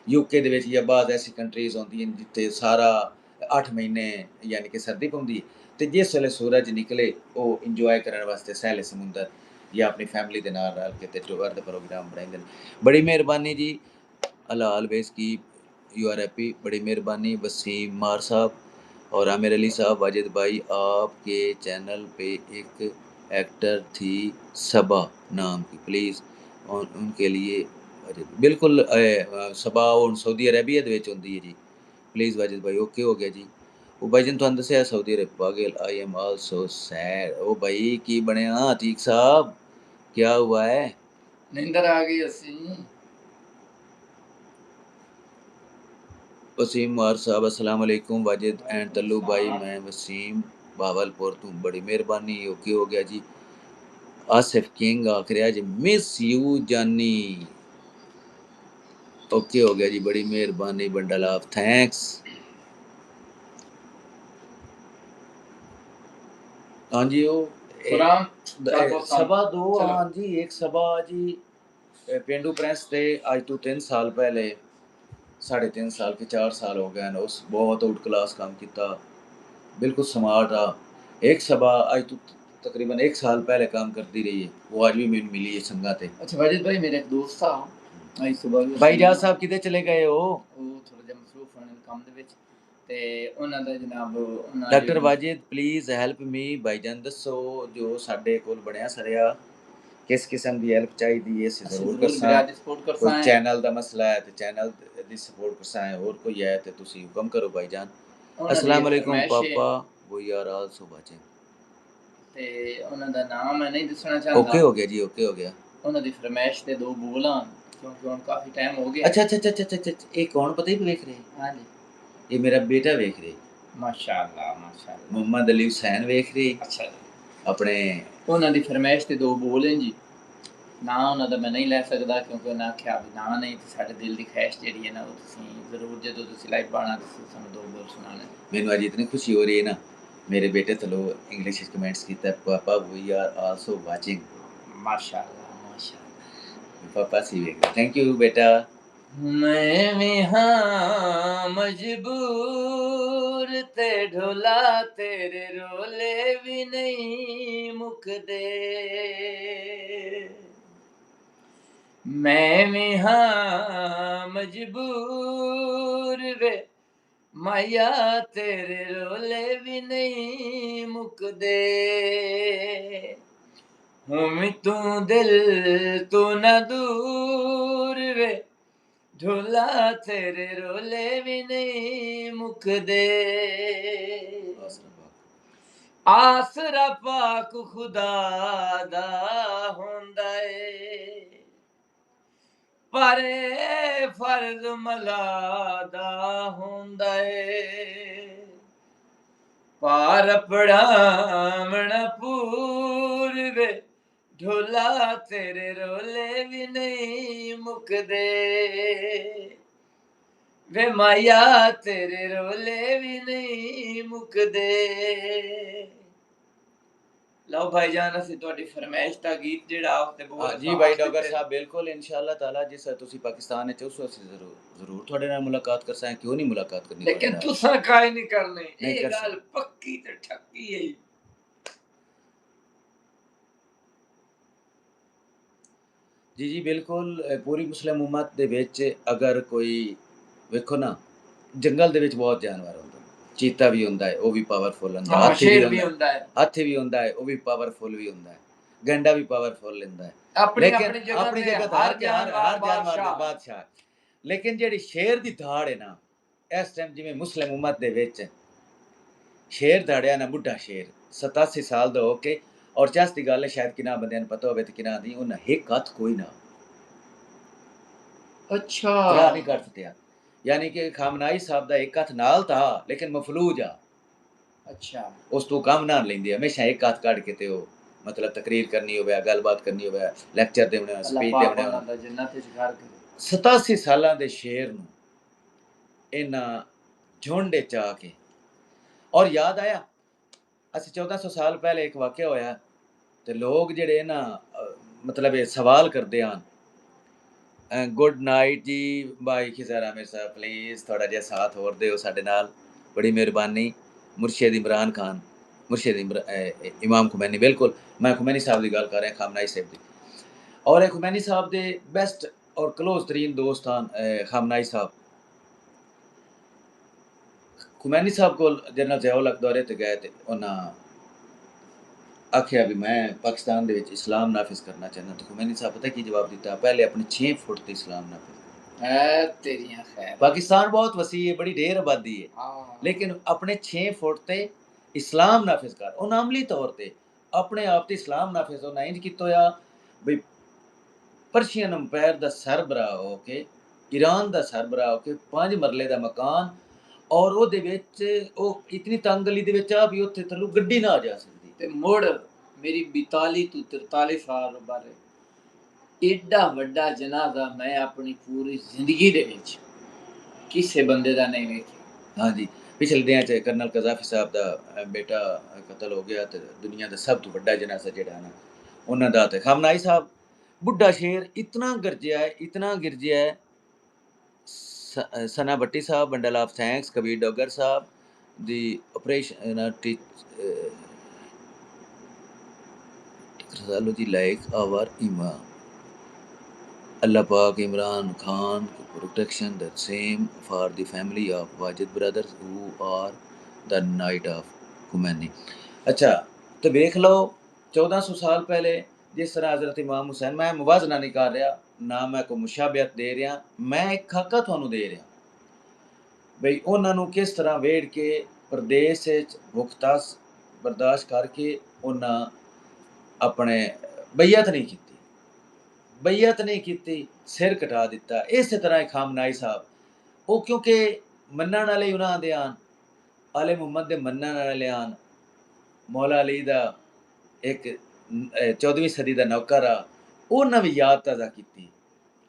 ਯੂਕੇ ਦੇ ਵਿੱਚ ਜਾਂ ਬਾਅਦ ਐਸੀ ਕੰਟਰੀਜ਼ ਹੁੰਦੀਆਂ ਜਿੱਥੇ ਸਾਰਾ 8 ਮਹੀਨੇ ਯਾਨੀ ਕਿ ਸਰਦੀ ਪੈਂਦੀ, ਤੇ ਜਿਸ ਵੇਲੇ ਸੂਰਜ ਨਿਕਲੇ ਉਹ ਇੰਜੋਏ ਕਰਨ ਵਾਸਤੇ ਸੈਲ ਸਮੁੰਦਰ ਜਾਂ ਆਪਣੀ ਫੈਮਿਲੀ ਦੇ ਨਾਲ ਰਲ ਕੇ ਤੇ ਟੂਰ ਦੇ ਪ੍ਰੋਗਰਾਮ ਬਣਾਉਂਦੇ ਨੇ। ਬੜੀ ਮਿਹਰਬਾਨੀ ਜੀ। Allah always keep you are happy. बड़ी मेहरबानी वसीम मार साहब और आमिर अली साहब, वाजिद भाई, आपके चैनल पे एक एक्टर थी सबा नाम की, प्लीज़ उनके लिए बिल्कुल सबा और सऊदी अरेबिया ਦੇ ਵਿੱਚ ਹੁੰਦੀ ਹੈ ਜੀ। प्लीज़ वाजिद भाई ओके हो गया जी। ਉਹ ਭਾਈ ਜੀ ਤੁਹਾਨੂੰ ਦੱਸਿਆ ਸਾਊਦੀ ਅਰਬ ਪਾਗਲ। I am also sad. ਉਹ ਭਾਈ ਕੀ ਬਣਿਆ ਅਤੀਕ ਸਾਹਿਬ, क्या हुआ है? नींदर आ गई अस्सी। वसीम मार साहब अस्सलाम वालेकुम। वाजिद एंड तल्लू भाई, मैं वसीम भावलपुर तू, बड़ी मेहरबानी ओके हो गया जी। आसिफ किंग आखिर जी मिस यू जानी ओके हो गया जी, बड़ी मेहरबानी बंडल ऑफ थैंक्स। हाँ जी वो सभा 2 हाँ जी एक सभा जी पेंडू प्रेस ते आज तो 3 साल पहले 3.5 साल के 4 साल हो गए हैं। उस बहुत आउट क्लास काम किया, बिल्कुल स्मार्ट आ। एक सभा आज तो तकरीबन 1 साल पहले काम करती रही है, वो आज भी मैंने मिली है संगा ते। अच्छा वाजिद भाई मेरा एक दोस्त था आज सुबह भाईजान साहब किधर चले गए हो? ਉਹ ਥੋੜਾ ਜਿਹਾ ਮਸਰੂਫ ਹੋਣ ਦੇ ਕੰਮ ਦੇ ਵਿੱਚ ਤੇ ਉਹਨਾਂ ਦਾ ਜਨਾਬ ਉਹਨਾਂ doctor ਵਾजिद please help me. Bhaijaan ਦੱਸੋ ਜੋ ਸਾਡੇ ਕੋਲ ਬਣਿਆ ਸਰਿਆ ਕਿਸ ਕਿਸਮ ਦੀ ਹੈਲਪ ਚਾਹੀਦੀ ਹੈ ਅਸੀਂ ਜ਼ਰੂਰ ਕਰਸਾਂ। ਕੋਈ ਚੈਨਲ ਦਾ ਮਸਲਾ ਹੈ ਤੇ ਚੈਨਲ ਦੀ ਸਪੋਰਟ ਕਰਸਾਂ, ਹੋਰ ਕੋਈ ਹੈ ਤੇ ਤੁਸੀਂ ਹੁਕਮ ਕਰੋ ਭਾਈਜਾਨ। अस्सलाम वालेकुम पापा, वो यार आल्सो वाचिंग। ਤੇ ਉਹਨਾਂ ਦਾ ਨਾਮ ਮੈਂ ਨਹੀਂ ਦੱਸਣਾ ਚਾਹੁੰਦਾ। ਓਕੇ ਹੋ ਗਿਆ ਜੀ, ਓਕੇ ਹੋ ਗਿਆ। ਉਹਨਾਂ ਦੀ ਫਰਮਾਇਸ਼ ਤੇ 2 ਬੋਲਾਂ ਕਿਉਂਕਿ ਹੁਣ ਕਾਫੀ ਟਾਈਮ ਹੋ ਗਿਆ। ਅੱਛਾ ਅੱਛਾ ਅੱਛਾ ਅੱਛਾ, ਇਹ ਕੌਣ ਪਤਾ ਹੀ ਵੇਖ ਰਹੇ? ਹਾਂਜੀ ਇਹ ਮੇਰਾ ਬੇਟਾ ਵੇਖ ਰਿਹਾ। ਮਾਸ਼ਾਅੱਲਾ ਮਾਸ਼ਾਅੱਲਾ। ਮੁਹੰਮਦ ਅਲੀ ਹੁਸੈਨ ਵੇਖ ਰਹੀ। ਅੱਛਾ ਜੀ। ਆਪਣੇ ਉਹਨਾਂ ਦੀ ਫਰਮਾਇਸ਼ ਤੇ 2 ਬੋਲ हैं ਜੀ। ਨਾ ਉਹਨਾਂ ਦਾ ਮੈਂ ਨਹੀਂ ਲੈ ਸਕਦਾ ਕਿਉਂਕਿ ਉਹਨਾਂ ਆਖਿਆ ਵੀ ਨਾ ਨਹੀਂ ਤੇ ਸਾਡੇ ਦਿਲ ਦੀ ਖੈਸ਼ ਜਿਹੜੀ ਹੈ ਨਾ ਉਹ ਤੁਸੀਂ ਜ਼ਰੂਰ ਜਦੋਂ ਤੁਸੀਂ ਲਾਈਵ ਪਾਣਾ ਤੁਸੀਂ ਸਾਨੂੰ 2 ਬੋਲ ਸੁਣਾਣੇ। ਮੈਨੂੰ ਅੱਜ ਇਤਨੀ ਖੁਸ਼ੀ ਹੋ ਰਹੀ ਹੈ ਨਾ, ਮੇਰੇ ਬੇਟੇ ਥੱਲੋਂ ਇੰਗਲਿਸ਼ ਵਿੱਚ ਕਮੈਂਟਸ ਕੀਤਾ ਪਾਪਾ ਵੀ ਆਰ ਆਲਸੋ ਵਾਚਿੰਗ। ਮਾਸ਼ਾਅੱਲਾ ਮਾਸ਼ਾਅੱਲਾ। ਪਾਪਾ ਸੀ ਵੇਖ ਰਹੇ। ਥੈਂਕ ਯੂ ਬੇਟਾ। मैं भी हाँ मजबूर ते ढोला तेरे रोले भी नहीं मुकदे। मैं भी हाँ मजबूर वे ਮਾਇਆ ਤੇਰੇ ਰੋਲੇ ਵੀ ਨਹੀਂ ਮੁੱਕਦੇ, ਹੁਣ ਵੀ ਤੂੰ ਦਿਲ ਤੋਂ ਨਾ ਦੂਰ ਵੇ, ਢੋਲਾ ਤੇਰੇ ਰੋਲੇ ਵੀ ਨਹੀਂ ਮੁੱਕਦੇ। ਆਸਰਾ ਪਾਕ ਖੁਦਾ ਦਾ ਹੁੰਦਾ ਏ, ਪਰ ਫਰਜ਼ ਮਲਾ ਦਾ ਹੁੰਦਾ ਏ, ਪਾਰ ਪੜਾਵਣ ਪੂਰਵੇ, ਢੋਲਾ ਤੇਰੇ ਰੋਲੇ ਵੀ ਨਹੀਂ ਮੁੱਕਦੇ, ਵੇ ਮਾਇਆ ਤੇਰੇ ਰੋਲੇ ਵੀ ਨਹੀਂ ਮੁੱਕਦੇ। ਲਓ ਭਾਈਜਾਨ, ਅਸੀਂ ਤੁਹਾਡੀ ਫਰਮਾਇਸ਼ ਦਾ ਗੀਤ ਜਿਹੜਾ ਆਪਤੇ ਬਹੁਤ ਜੀ ਭਾਈ ਡਾਕਟਰ ਸਾਹਿਬ, ਬਿਲਕੁਲ ਇਨਸ਼ਾਅੱਲਾ ਤਾਲਾ ਜਿਸ ਤੁਸੀਂ ਪਾਕਿਸਤਾਨ ਵਿੱਚ ਉਸ ਅਸੀਂ ਜ਼ਰੂਰ ਤੁਹਾਡੇ ਨਾਲ ਮੁਲਾਕਾਤ ਕਰ ਸਾਂ। ਕਿਉਂ ਨਹੀਂ ਮੁਲਾਕਾਤ ਕਰਨੀ, ਲੇਕਿਨ ਤੁਸੀਂ ਕਾਇ ਨਹੀਂ ਕਰਨੇ, ਇਹ ਗੱਲ ਪੱਕੀ ਤੇ ਠੱਕੀ ਹੈ। ਜੀ ਬਿਲਕੁਲ। ਪੂਰੀ ਮੁਸਲਿਮ ਉਮਤ ਦੇ ਵਿੱਚ ਅਗਰ ਕੋਈ ਵੇਖੋ ਨਾ, ਜੰਗਲ ਦੇ ਵਿੱਚ ਬਹੁਤ ਜਾਨਵਰ ਹੁੰਦੇ, ਚੀਤਾ ਵੀ ਹੁੰਦਾ ਹੈ, ਉਹ ਵੀ ਪਾਵਰਫੁਲ ਹੁੰਦਾ, ਹਾਥੀ ਵੀ ਹੁੰਦਾ ਹੈ, ਉਹ ਵੀ ਪਾਵਰਫੁਲ ਵੀ ਹੁੰਦਾ ਹੈ, ਗੰਡਾ ਵੀ ਪਾਵਰਫੁਲ ਹੁੰਦਾ ਹੈ, ਆਪਣੀ ਜਗ੍ਹਾ ਹਰ ਜਾਨਵਰ ਦਾ ਬਾਦਸ਼ਾਹ। ਲੇਕਿਨ ਜਿਹੜੀ ਸ਼ੇਰ ਦੀ ਧਾੜ ਹੈ ਨਾ, ਇਸ ਟਾਈਮ ਜਿਵੇਂ ਮੁਸਲਿਮ ਉਮਤ ਦੇ ਵਿੱਚ ਸ਼ੇਰ ਧਾੜਿਆ ਨਾ, ਬੁੱਢਾ ਸ਼ੇਰ 87 ਸਾਲ ਦਾ ਹੋ ਕੇ, ਔਰ ਚਸ ਦੀ ਗੱਲ ਹੈ ਸ਼ਾਇਦ ਕਿੰਨਾ ਬੰਦਿਆਂ ਨੂੰ ਪਤਾ ਹੋਵੇ ਤੇ ਕਿੰਨਾ ਦੀ, ਉਹਨਾਂ ਇੱਕ ਹੱਥ ਕੋਈ ਨਾ ਅੱਛਾ ਨਹੀਂ ਕਰ ਸਕਿਆ। यानी कि खामनाई साहब का एक हथ नाल था लेकिन मफलूज आ, अच्छा उस तो कम ना लेंदे, हमेशा एक हाथ काट के ते मतलब तकरीर करनी होवे, गलबात करनी होवे, लेक्चर देने, स्पीच देने। जन्नत च घर करे 87 सालां दे शेर नूं इन्हां झुंड च आके, और याद आया असी 1400 साल पहले एक वाकया होया ते लोग जेड़े ना मतलब सवाल करदे आन, गुड नाइट जी भाई खिज़र आमिर साहब, प्लीज़ थोड़ा जिहा साथ होर दिओ साडे नाल, बड़ी मेहरबानी। मुर्शिद इमरान खान, मुर्शिद इमाम खुमैनी, बिल्कुल मैं खुमैनी साहब की गल कर रहा, खामनाई साहब की। और खुमैनी साहब के बेस्ट और क्लोज तरीन दोस्त हैं खामनाई साहब। खुमैनी साहब को जनरल ज़ियाउल हक दौरे ते गए थे, उन्हें आखिया भी मैं पाकिस्तान दे विच इस्लाम नाफिज करना चाहना, तो खुमैनी साहब पता की जवाब दिता, पहले अपने 6 फुट ते इस्लाम नाफिज। तेरियां खैर, पाकिस्तान बहुत वसी है, बड़ी ढेर आबादी है, लेकिन अपने 6 फुट ते इस्लाम नाफिज कर। उन्हें अमली तौर ते अपने आप ते इस्लाम नाफिज उन्हें इंज कीता होया बई पर्शियन अंपायर दा सरबराह हो के, ईरान दा सरबराह हो के, 5 मरले दा मकान, और ओहदे विच ओह इतनी तंग गली दे विच आ भी उत्थे थल्लों गड्डी ना आ जा सकदी। ਤੇ ਮੁੜ ਮੇਰੀ 42 ਤੋਂ 43 ਸਾਲ ਬਾਰੇ ਏਡਾ ਵੱਡਾ ਜਨਾਜ਼ਾ ਮੈਂ ਆਪਣੀ ਪੂਰੀ ਜ਼ਿੰਦਗੀ ਦੇ ਵਿੱਚ ਕਿਸੇ ਬੰਦੇ ਦਾ ਨਹੀਂ ਵੇਖਿਆ। ਹਾਂਜੀ, ਪਿਛਲੇ ਦਿਨਾਂ 'ਚ ਕਰਨਲ ਕਜ਼ਾਫੀ ਸਾਹਿਬ ਦਾ ਬੇਟਾ ਕਤਲ ਹੋ ਗਿਆ ਤੇ ਦੁਨੀਆ ਦਾ ਸਭ ਤੋਂ ਵੱਡਾ ਜਨਾਜ਼ਾ ਜਿਹੜਾ ਨਾ ਉਹਨਾਂ ਦਾ, ਤੇ ਖਾਮਨਾਈ ਸਾਹਿਬ ਬੁੱਢਾ ਸ਼ੇਰ ਇਤਨਾ ਗਰਜਿਆ ਹੈ, ਇਤਨਾ ਗਿਰਜਿਆ ਹੈ। सना भट्टी साहब, bundle of thanks, Kabir Dogar साहब दी ऑपरेशन टेक्नोलॉजी लाइक आवर इमाम अल्लाह पाक Imran Khan protection that same for the family of Wajid brothers who are the knight of Khomeini. अच्छा तो देख लो 1400 साल पहले जिस तरह हज़रत इमाम हुसैन, मैं मुवाजना नहीं कर रहा ना मैं कोई मुशाबियत दे रहा, मैं एक खाका तुहानूं दे रहा बई उन्हां नूं किस तरह वेड़ के प्रदेश भुखतास बर्दाश्त करके उन्हां अपने बैयत नहीं की, सिर कटा दिता। इस तरह खामनाई साहब वो क्योंकि मनण वाले उन्हां दे आन, आले मुहम्मद दे मनण वाले आन, मौला अली दा एक 14वीं सदी का नौकर आ, उन्हें भी याद ताज़ा की।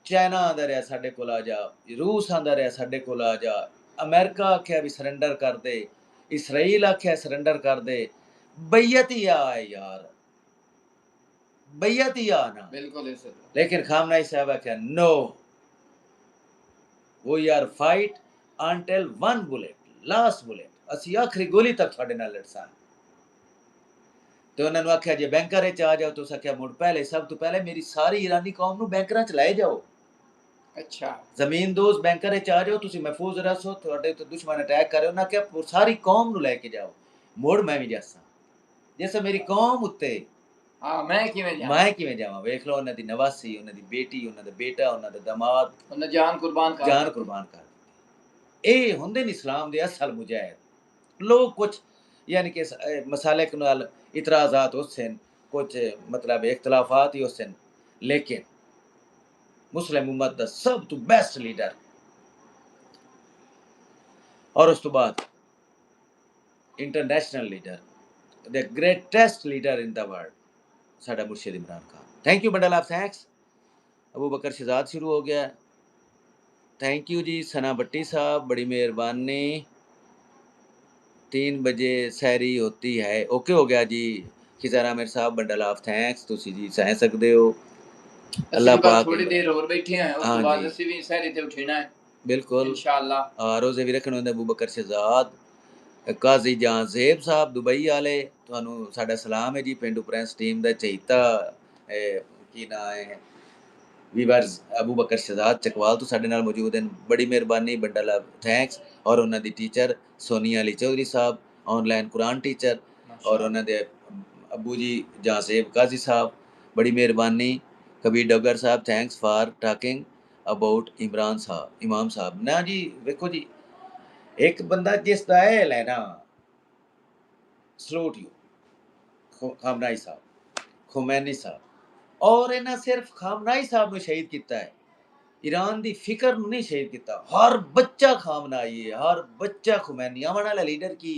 चाइना आंदा रहा साडे कोल आ जा, रूस आंदा रहा साडे कोल आ जा, अमेरिका आख्या भी सरेंडर कर दे, इसराइल आख्या सरेंडर कर दे, बैयत ही आ यार, बैयत ही आ ना, बिल्कुल। लेकिन खामनाई साहब आख्या no, we are fight until one bullet, last bullet, असी आखिरी गोली तक तुहाडे नाल लड़सां। तो उन्होंने आख्या जे बैंकर आ जाओ, तो आख्या मुड़ पहले सब तो पहले मेरी सारी ईरानी कौम नूं बैंकरां च लै जाओ, अच्छा ਜ਼ਮੀਨ ਦੋਜ਼ ਬੈਂਕਰ ਵਿੱਚ ਆ ਜਾਓ, ਤੁਸੀਂ ਮਹਿਫੂਜ਼ ਰਹੋ, ਤੁਹਾਡੇ ਤੇ ਦੁਸ਼ਮਣ ਅਟੈਕ ਕਰ ਰਹੇ ਹੋ ਨਾ ਕਿ ਸਾਰੀ ਕੌਮ ਨੂੰ ਲੈ ਕੇ ਜਾਓ। ਮੁੜ ਮੈਂ ਵੀ ਜਾਸਾਂ ਜਿਵੇਂ ਮੇਰੀ ਕੌਮ ਉੱਤੇ ਹਾਂ ਮੈਂ ਕਿਵੇਂ ਜਾਵਾਂ। ਵੇਖ ਲਓ ਉਹਨਾਂ ਦੀ ਨਵਾਸੀ, ਉਹਨਾਂ ਦੀ ਬੇਟੀ, ਉਹਨਾਂ ਦਾ ਬੇਟਾ, ਉਹਨਾਂ ਦਾ ਦਮਾਦ, ਉਹਨਾਂ ਜਾਨ ਕੁਰਬਾਨ ਕਰ ਦਿੱਤੀ। ਇਹ ਹੁੰਦੇ ਨੇ ਇਸਲਾਮ ਦੇ ਅਸਲ ਮੁਜਾਹਿਦ ਲੋਕ। ਕੁਛ यानी कि मसाले के नाल इतराज़ात हुसन, कुछ मतलब इख्तलाफात ही हुसन, लेकिन मुस्लिम उम्मत दा सब तो बेस्ट लीडर और उस तो बाद international leader, the greatest leader in the world, साडा मुर्शिद Imran Khan. Thank you bundle of thanks. Abu Bakar Shahzad शुरू हो गया। थैंक यू जी सना भट्टी साहब, बड़ी मेहरबानी। 3 बजे सैरी होती है। ओके हो गया जी। खिजारा मेरे साहब बंडल ऑफ थैंक्स, तुसी जी सह सकते हो। अल्लाह पाक थोड़ी देर और बैठे हैं, उस तो बाद ਅਸੀਂ ਵੀ ਸਹਿਰੀ ਤੇ ਉਠਣਾ ਹੈ बिल्कुल इंशाअल्लाह। रोजे भी रखने होंगे। अबू बकर शहजाद, ਕਾਜ਼ੀ ਜਾਂ ਜ਼ੇਬ ਸਾਹਿਬ ਦੁਬਈ ਵਾਲੇ, ਤੁਹਾਨੂੰ ਸਾਡਾ ਸਲਾਮ ਹੈ ਜੀ। ਪਿੰਡੂ ਪ੍ਰੈਸ ਟੀਮ ਦਾ ਚਹੀਤਾ ਕੀ ਨਾਂ ਹੈ ਵੀਵਰਸ ਅਬੂ ਬਕਰ ਸ਼ਹਜ਼ਾਦ ਚਕਵਾਲ ਤੋਂ ਸਾਡੇ ਨਾਲ ਮੌਜੂਦ ਹਨ। ਬੜੀ ਮਿਹਰਬਾਨੀ, ਬੰਡਲ ਆਫ ਥੈਂਕਸ। ਔਰ ਉਹਨਾਂ ਦੀ ਟੀਚਰ ਸੋਨੀਆ ਅਲੀ ਚੌਧਰੀ ਸਾਹਿਬ, ਆਨਲਾਈਨ ਕੁਰਾਨ ਟੀਚਰ, ਔਰ ਉਹਨਾਂ ਦੇ अबू जी जासेब काजी साहब, बड़ी मेहरबानी। कबीर डगर साहब, थैंक्स फॉर टॉकिंग अबाउट इमाम साहब ना जी। देखो जी, एक बंदा जिस दा है ना, सलूट यू खामनाई साहब, खुमैनी साहब, और इन्हें सिर्फ खामनाई साहब ने शहीद किया है, ईरान की फिक्र नहीं शहीद किया। हर बच्चा खामनाई है, हर बच्चा खुमैनी। आने वाला लीडर की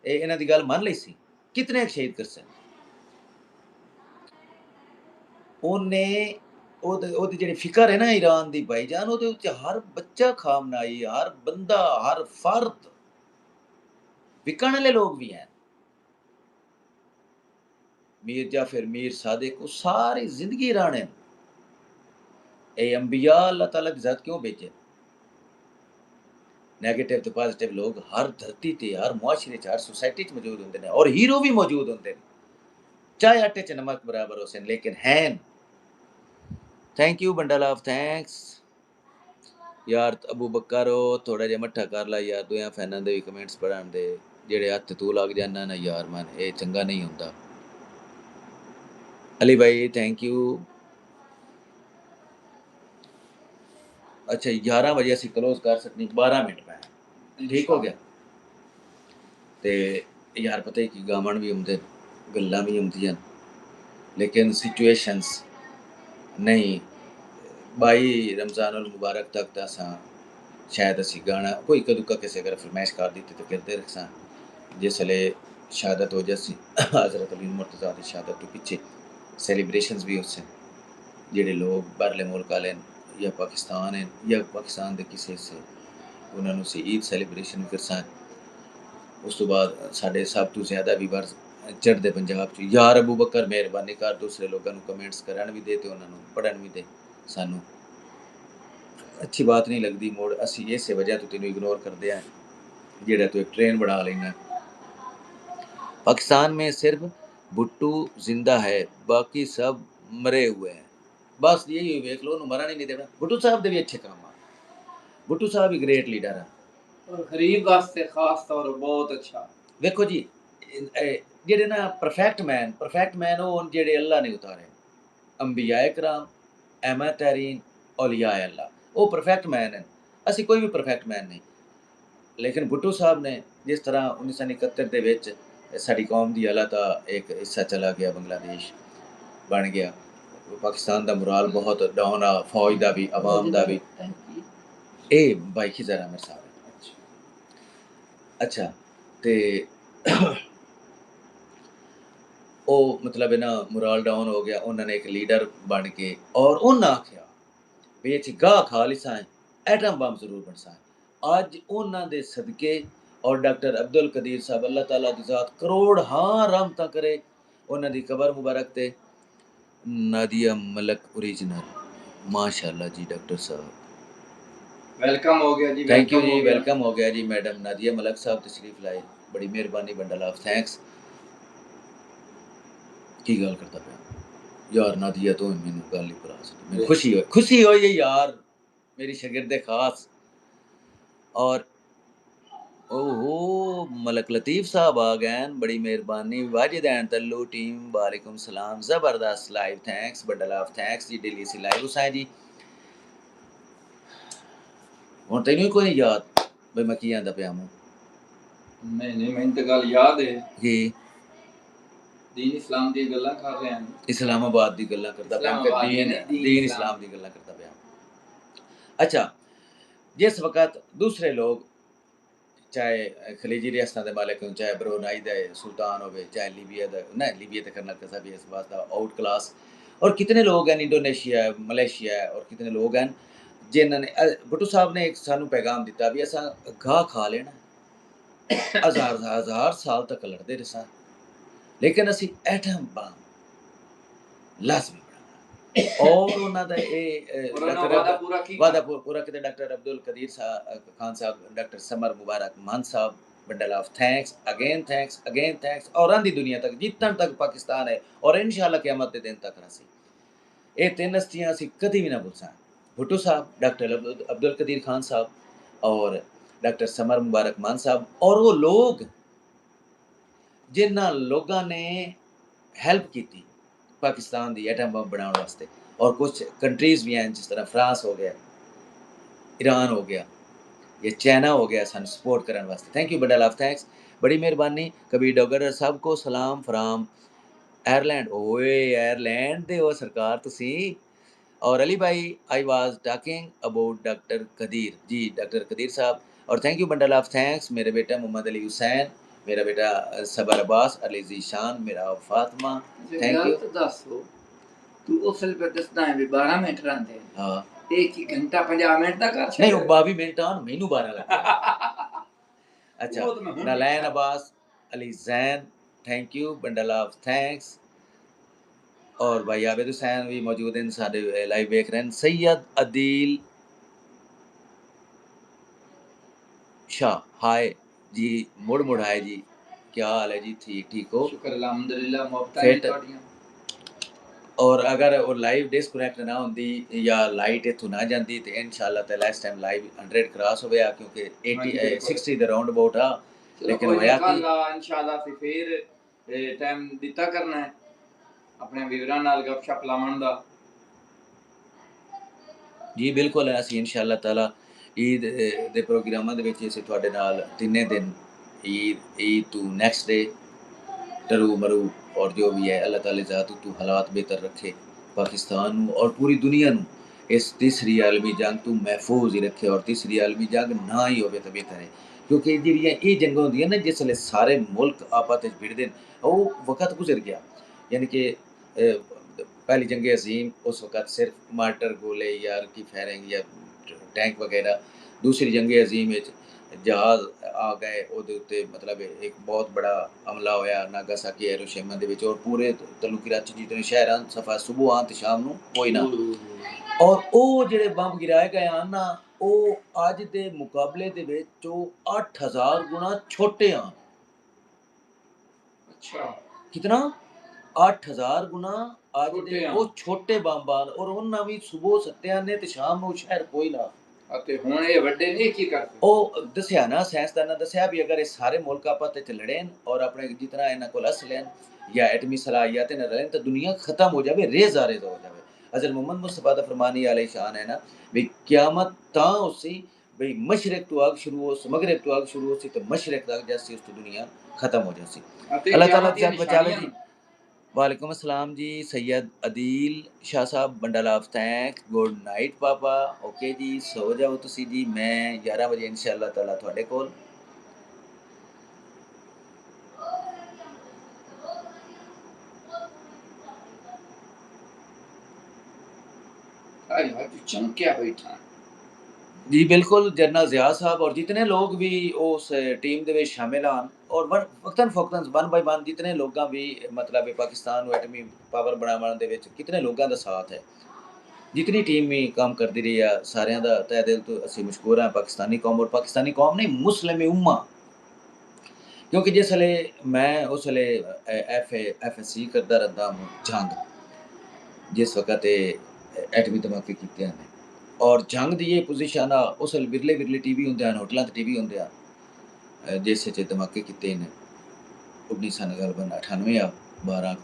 इन्हों की गल मान ली सी, कितने शहीद कर सकते उन्हें। ਉਹਦੀ ਜਿਹੜੀ ਫਿਕਰ ਹੈ ਨਾ ਈਰਾਨ ਦੀ ਭਾਈਜਾਨ, ਉਹਦੇ ਉੱਤੇ ਹਰ ਬੱਚਾ ਖਾਮਨਾਈ, ਹਰ ਬੰਦਾ, ਹਰ ਫਰਦ। ਵਿਕਣ ਵਾਲੇ ਲੋਕ ਵੀ हैं, मीर जाफिर, मीर सादिक, वो सारी जिंदगी ईरान है। ये अंबिया अल्लाह ताला की ज़ात क्यों भेजे? नेगेटिव तो पॉजिटिव लोग हर धरती ते, हर मुआशरे च, हर सोसाइटी च मौजूद होंगे ने, और हीरो भी मौजूद होंगे, चाहे आटे च नमक बराबर हो सन, लेकिन हैं। Thank you bundle of thanks यार। अबू बकर थोड़ा जिहा मट्ठा कर ला यार, दोयां फैनां दे भी कमेंट्स पढ़न दे। जेड़े हत्थ तू लग जाना ना यार, मन ये चंगा नहीं होंदा। अली भाई थैंक यू। अच्छा 11 बजे असीं क्लोज कर सकनी, 12 मिनट पै, ठीक हो गया। ते यार पता ही कि गावण भी आउंदे, गल्लां भी आउंदियां, लेकिन सिचुएशनस नहीं। 22 रमज़ानुल मुबारक तक तां असां शायद असी गाना कोई इक्का दुक्का किसी अगर फरमाइश कर दी तो करते रखसा। जिसले शहादत हो जासी हज़रत अली मुर्तज़ा की शहादत तो पीछे सैलीब्रेशनस भी उससे जेडे लोग बाहरले मुल्क वाले या पाकिस्तान हैं या पाकिस्तान के किसी हिस्से, उन्होंने से ईद सैलीब्रेशन करसा। उस तो बाद साढ़े सब तो ज़्यादा भी बार चढ़ते पंजाब च यार अबू बकर मेहरबानी कर, दूसरे लोगों को कमेंट्स करन भी दे तो उन्होंने पढ़न भी दे। सानू अच्छी बात नहीं लगती मोड़, असी इस वजह तो तेन इग्नोर करते हैं जेड़ा तू एक ट्रेन बढ़ा लेना। पाकिस्तान में सिर्फ भुट्टू जिंदा है, बाकी सब मरे हुए हैं। बस यही वेख लो, मरा नहीं देना। भुट्टू साहब के भी अच्छे काम आ, भुट्टू साहब भी ग्रेट लीडर है, और गरीब वास्ते खास तौर बहुत अच्छा। देखो जी जेडे ना परफेक्ट मैन वो जेडे अल्लाह ने उतारे, अंबिया कराम, अहमद तरीन, औलिया अल्लाह, वो परफेक्ट मैन है। असी कोई भी परफेक्ट मैन नहीं, लेकिन भुट्टू साहब ने जिस तरह 1971 ਦੇ ਵਿੱਚ ਸਾਡੀ ਕੌਮ ਦੀ ਹਾਲਤ ਦਾ ਇੱਕ ਹਿੱਸਾ ਚਲਾ ਗਿਆ, ਬੰਗਲਾਦੇਸ਼ ਬਣ ਗਿਆ, ਪਾਕਿस्तान ਦਾ ਮੁਰਾਲ ਬਹੁਤ ਡਾਊਨ ਆ, ਫੌਜ ਦਾ ਵੀ, ਆਵਾਮ ਦਾ ਵੀ। ਇਹ ਭਾਈ ਖਿਜ਼ਾਰਾ ਮੇਰੇ ਸਾਹਿਬ ਅੱਛਾ ਤੇ ਉਹ ਮਤਲਬ ਨਾ ਮੁਰਾਲ ਡਾਊਨ ਹੋ ਗਿਆ। ਉਹਨਾਂ ਨੇ ਇੱਕ ਲੀਡਰ ਬਣ ਕੇ ਔਰ ਉਹਨਾਂ ਆਖਿਆ ਵੀ ਇਹ ਗਾਹ ਖਾ ਲਿਸਾਂ ਐਟਮ ਬੰਬ ਜ਼ਰੂਰ ਬਣਸਾਂ। ਅੱਜ ਉਹਨਾਂ ਦੇ ਸਦਕੇ और डॉक्टर अब्दुल कदीर साहब, अल्लाह ताला दी ज़ात करोड़ हाँ रहमतां करे, उन्हां दी कबर मुबारक ते। नादिया मलक ओरिजिनल, माशाअल्लाह जी डॉक्टर साहब वेलकम हो गया जी। थैंक यू जी, वेलकम हो गया जी। मैडम नादिया मलक साहब तशरीफ लाए, बड़ी मेहरबानी, बंडल ऑफ थैंक्स। की गल करता पे यार नादिया तो मैनू गल ही भुला सकती, मैनू खुशी होई है यार, मेरी शागिर्द खास। और ओहो, मलक लतीफ़ साहब आ गए हैं, बड़ी मेहरबानी। वाजिद एंड तल्लू टीम वालेकुम सलाम, ज़बरदस्त live, thanks bundle of thanks जी, daily C live Hussain ji. हुण तैनूं कोई याद बई मैं की आंदा पिया मूं नहीं मैंने तो गल याद है कि दीन इस्लाम दी गल्लां कर रहे हैं, इस्लामाबाद दी गल्लां करदा पिया कि इस्लामाबाद दी नहीं, दीन इस्लाम दी गल्लां करदा पिया। अच्छा, जिस वक़्त दूसरे लोग चाहे खलीजी रियासतां दे मालिक होन, चाहे ब्रुनेई दे सुल्तान होवे, चाहे लीबिया दा ना लीबिया ते करना कैसा भी इस वास्ता आउट क्लास, और कितने लोग हैं इंडोनेशिया, मलेशिया और कितने लोग हैं जिन्होंने भुट्टो साहब ने एक सानू पैगाम दिता भी असां गाह खा लेना हज़ार हज़ार साल तक लड़दे रहे, लेकिन असी एटम बम लाजमी बनाना। और उन्हां दा वादा पूरा किते डॉक्टर अब्दुल कदीर खान साहब, डॉक्टर समर मुबारक मान साहब, bundle of thanks again, thanks again, thanks. और आंधी दुनिया तक जितन तक पाकिस्तान है और इंशाल्लाह क़यामत दे दिन तक रसी, ये तीन हस्तियां असी कदी भी ना भुल सा। भुट्टो साहब, डॉक्टर अब्दुल कदीर खान साहब और डॉक्टर समर मुबारक मान साहब, और वो लोग जिन्हां लोगों ने हेल्प की थी पाकिस्तान दी एटम बम बनाने वास्ते। और कुछ कंट्रीज़ भी हैं जिस तरह फ्रांस हो गया, ईरान हो गया, ये चाइना हो गया सन सपोर्ट करने वास्ते। Thank you bundle of thanks, बड़ी मेहरबानी। कबीर डोगर साहब को सलाम फ्राम आयरलैंड। ओए आयरलैंड दे हो सरकार तुसी। और अली भाई, I was talking about doctor Qadeer ji, doctor Qadeer साहब। और thank you bundle of thanks, मेरे बेटा मोहम्मद अली हुसैन, मेरा बेटा सबर अब्बास, अली जीशान, मेरा फातिमा, थैंक यू। दसो तू उसल पे दसदा है भी 12 मिनट रहंदे, हाँ एक ही घंटा 50 मिनट दा कर नहीं, वो 22 मिनट आन मैनू 12 लग गया। अच्छा, वो तो मैं हुण नालैन देखा। Abbas, Ali Jain, thank you bundle of thanks. और भाई आबिद हुसैन भी मौजूद हैं, साडे लाइव देख रहे हैं। सैयद अदील शाह, हाय जी, मुड़ मुड़ हाय जी, क्या हाल है जी? ठीक ठीक हो? शुक्र अल्हम्दुलिल्लाह, मोहब्बतां फिट। तोड़ियां। और अगर वो लाइव डिस्कनेक्ट ना होंदी या लाइट इथों ना जाती तो इंशाल्लाह ताला इस टाइम लाइव 100 क्रॉस हो गया, क्योंकि 80 60 दे राउंड अबाउट आ। लेकिन होया कि इंशाल्लाह से फिर टाइम दिता करना है अपने वीरां नाल गपशप लावण दा। जी बिल्कुल, ਅਸੀਂ इंशाल्लाह ताला ईद ਦੇ ਪ੍ਰੋਗਰਾਮਾਂ ਦੇ ਵਿੱਚ ਅਸੀਂ ਤੁਹਾਡੇ ਨਾਲ ਤਿੰਨੇ दिन Eid to next day Taru मरू और जो भी है अल्लाह ताला ज़ात तू हालात बेहतर रखे पाकिस्तान नू और पूरी दुनिया नू इस तीसरी आलमी जंग तू महफूज ही रखे। और तीसरी आलमी जंग ना ही होवे तो बेहतर है, क्योंकि ਜਿਹੜੀਆਂ ਇਹ ਜੰਗਾਂ ਹੁੰਦੀਆਂ ना जिस ਵੇਲੇ ਸਾਰੇ मुल्क आपस ਵਿੱਚ भिड़दे ने ਉਹ वक्त गुजर गया। यानी कि पहली जंग अजीम उस वक़्त सिर्फ मार्टर गोले या की फायरिंग या टैंक वगैरह। दूसरी जंग अजीम जहाज़ आ गए ਉਹਦੇ ਉੱਤੇ मतलब एक बहुत बड़ा हमला होया नागासाकी हिरोशिमा ਦੇ ਵਿੱਚ और पूरे ताल्लुक कराची जितने शहर ਹਨ सफा सुबह आन ते शाम ਨੂੰ ਕੋਈ ਨਾ। और ਉਹ ਜਿਹੜੇ ਬੰਬ ਗਿਰਾਏ ਗਏ ਹਨ ਨਾ ਉਹ ਅੱਜ ਦੇ ਮੁਕਾਬਲੇ ਦੇ ਵਿੱਚ ਉਹ 8000 ਗੁਣਾ ਛੋਟੇ ਹਨ। अच्छा कितना? 8000 गुना ਅੱਜ ਦੇ ਉਹ ਛੋਟੇ ਬੰਬ ਹਨ। और ਉਹਨਾਂ ਵੀ ਸਵੇਰ ਸੱਤਿਆਂ ਨੇ ਤੇ ਸ਼ਾਮ ਨੂੰ ਸ਼ਹਿਰ ਕੋਈ ਨਾ। ਅਤੇ ਹੁਣ ਇਹ ਵੱਡੇ ਨੇ ਕੀ ਕਰਦੇ? ਉਹ ਦੱਸਿਆ ਨਾ ਸਾਇੰਸਦਾਨਾਂ ਦੱਸਿਆ ਵੀ ਅਗਰ ਇਹ ਸਾਰੇ ਮੁਲਕ ਆਪਸ ਵਿੱਚ ਲੜਨ और अपने जितना ਇਹਨਾਂ ਕੋਲ ਅਸਲ੍ਹੇ या एटमी सलाहियत न रहें तो दुनिया खत्म हो जाए, रेज़ा रेज़ा हो जाए। हज़रत मोहम्मद मुस्तफ़ा दा फरमानी अलैहि शान है ना भी क़यामत तां होसी भई मशरिक तो आग शुरू हो मगरिब तो आग शुरू होसी तो मशरिक तक जैसी उस दुनिया खत्म हो जासी। अल्लाह ताला जब बचावे जी। वालेकुम अस्सलाम जी, सैयद अदील शाह साहब bundle of thank, good night पापा। ओके जी, सो जाओ तुसी जी, मैं 11 बजे इंशाअल्लाह ताला तुहाडे कोल। चमकिया बैठा जी बिल्कुल। जनरल ज़िया साहब और जितने लोग भी उस टीम दे विच शामिल ਹਨ और वक्तन फ़ौकतन वन बाय वन जितने लोगां भी मतलब पाकिस्तान ਨੂੰ एटमी पावर ਬਣਾਉਣ ਦੇ ਵਿੱਚ कितने लोगां ਦਾ साथ है, जितनी टीम भी काम करती रही है सारिਆਂ ਦਾ तहे दिल तो ਅਸੀਂ मशकूर हैं पाकिस्तानी कौम और पाकिस्तानी कौम नहीं मुस्लिम उम्मा। क्योंकि जिस वेले मैं उस वेले FSC करदा रहा हूँ जंग जिस वक़्त एटमी धमाके कीते हैं और जंग की ये पोजीशन आ उस वेले विरले विरले टीवी होंगे हैं, होटलों के टीवी होंगे जिस धमाके किए हैं 1998 आ 12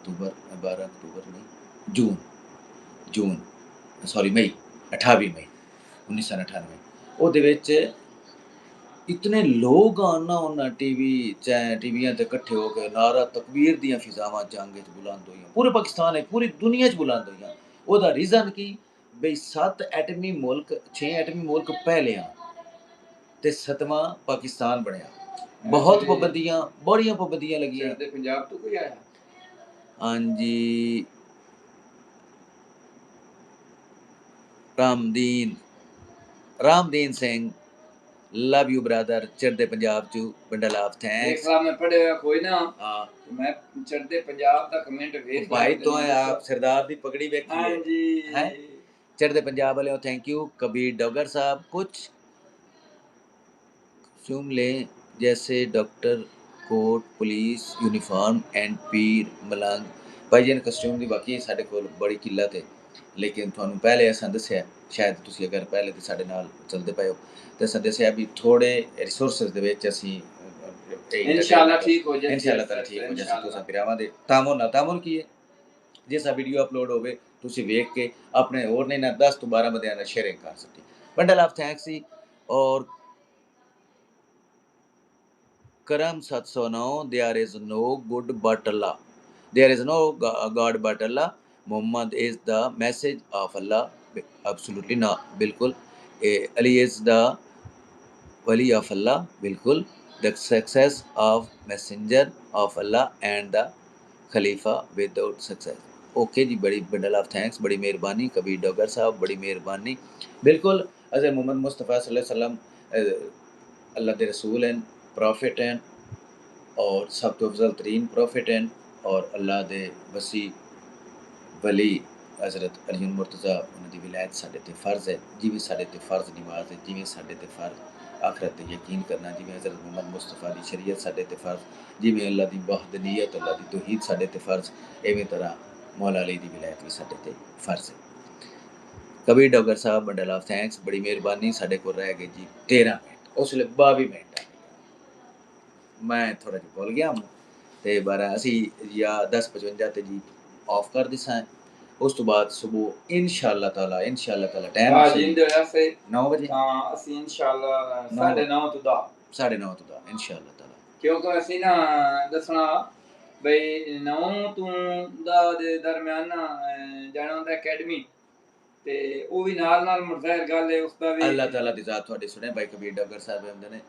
अक्तूबर नहीं जून सॉरी मई 28 मई 1998 ਉਹਦੇ ਵਿੱਚ इतने लोग आना उन्हें टीवियां ते इकट्ठे हो के नारा तकबीर दियां फिजावां जंग च बुलंद होईयां पूरे पाकिस्तान पूरी दुनिया च बुलंद होईयां ਉਹਦਾ रीज़न की बई 7 एटमी मुल्क 6 एटमी मुल्क पहले आ ते 7वां पाकिस्तान बनया बहुत पाबंदियां बड़ियां पाबंदियां लगियां पंजाब तो कोई आया हाँ जी Ramdin Singh love you brother चढ़दे पंजाब चू बंडल ऑफ थैंक्स देख ला मैं पढ़े हुआ कोई ना हां मैं चढ़दे पंजाब दा कमेंट देख भाई तो है आप सरदार दी पगड़ी देखी हां जी है चढ़दे पंजाब वाले थैंक यू कबीर डॉगर साहब कुछ सुन ले जैसे doctor coat police uniform and Peer Malang भाई जी कस्ट्यूम की बाकी साढ़े कोल बड़ी किल्लत है लेकिन ਤੁਹਾਨੂੰ ਪਹਿਲੇ ਅਸਾਂ ਦੱਸਿਆ ਸ਼ਾਇਦ ਤੁਸੀਂ ਅਗਰ ਪਹਿਲੇ ਤੇ ਸਾਡੇ ਨਾਲ ਚੱਲਦੇ ਪਏ ਹੋ ਤੇ ਅਸਾਂ ਦੱਸਿਆ ਵੀ ਥੋੜੇ ਰਿਸੋਰਸਸ ਦੇ ਵਿੱਚ ਅਸੀਂ ਇਨਸ਼ਾਅੱਲਾ ਠੀਕ ਹੋ ਜਾਏ ਇਨਸ਼ਾਅੱਲਾ ਤਾਲਾ ਠੀਕ ਹੋ ਜਾਏ ਤੁਸੀਂ ਪਿਰਾਵਾਂ ਦੇ ਤਾਮੁਨ ਕੀ ਹੈ ਜੇ ਸਾ ਵੀਡੀਓ ਅਪਲੋਡ ਹੋਵੇ ਤੁਸੀਂ ਵੇਖ ਕੇ ਆਪਣੇ ਹੋਰ ਨਹੀਂ ਨਾ 10 ਤੋਂ 12 ਬੰਦਿਆਂ ਨਾਲ ਸ਼ੇਅਰਿੰਗ ਕਰ ਸਕਤੀ ਬੰਡਲ ਆਫ ਥੈਂਕਸ ਸੀ ਔਰ ਕਰਮ 709 there is no good but Allah there is no God but Allah Muhammad is the message of Allah absolutely not bilkul Ali is the wali of Allah bilkul the success of messenger of Allah and the khalifa without success okay जी बड़ी bundle of thanks बड़ी मेहरबानी कबीर डॉगर साहब बड़ी मेहरबानी बिल्कुल हज़रत मोहम्मद मुस्तफ़ा सल्लल्लाहु अलैहि वसल्लम अल्लाह के रसूल हैं प्रॉफिट हैं और सब तो अफजल तरीन प्रॉफिट हैं और अल्लाह दे वसी वली हज़रत अली मुर्तज़ा उन्होंने विलायत साढ़े ते फ़र्ज़ है जिमें साढ़े ते फ़र्ज़ नमाज है जिमें साढ़े ते फ़र्ज़ आखिरत ते यकीन करना जिमें हज़रत मोहम्मद मुस्तफ़ा की शरीयत साढ़े ते फ़र्ज़ जिमें अल्लाह की वहदनीयत अल्लाह की तौहीद साढ़े ते फ़र्ज़ इवें तरह मौला अली की विलायत भी साढ़े ते फ़र्ज़ है कबीर डॉगर साहब बंडल ऑफ थैंक्स बड़ी मेहरबानी साढ़े को रह गए जी 13 मिनट उस वे 22 मिनट मैं थोड़ा जिहा भुल गया ते 12 ਅਸੀਂ या 10:55 ਤੇ ਜੀ ਆਫ ਕਰ ਦਿਸਾਂ ਉਸ ਤੋਂ ਬਾਅਦ ਸਵੇਰ ਇਨਸ਼ਾਅੱਲਾ ਤਾਲਾ ਟਾਈਮ ਹਾਂ ਜਿੰਦੇ ਵੈਸੇ 9 ਵਜੇ ਹਾਂ ਅਸੀਂ ਇਨਸ਼ਾਅੱਲਾ 9:30 ਤੋਂ 10 9:30 ਤੋਂ 10 ਇਨਸ਼ਾਅੱਲਾ ਤਾਲਾ ਕਿਉਂਕਿ ਅਸੀਂ ਨਾ ਦੱਸਣਾ ਬਈ 9 ਤੋਂ 10 ਦੇ ਦਰਮਿਆਨ ਜਾਣਾ ਹੁੰਦਾ ਅਕੈਡਮੀ ਤੇ ਉਹ ਵੀ ਨਾਲ ਮੁਰਜ਼ਾਰ ਗੱਲ ਹੈ ਉਸ ਦਾ ਵੀ ਅੱਲਾਹ ਤਾਲਾ ਦੀ ਜ਼ਾਤ ਤੁਹਾਡੀ ਸੁਣੇ ਭਾਈ ਕਬੀਰ ਡੱਗਰ ਸਾਹਿਬ ਹੁੰਦੇ ਨੇ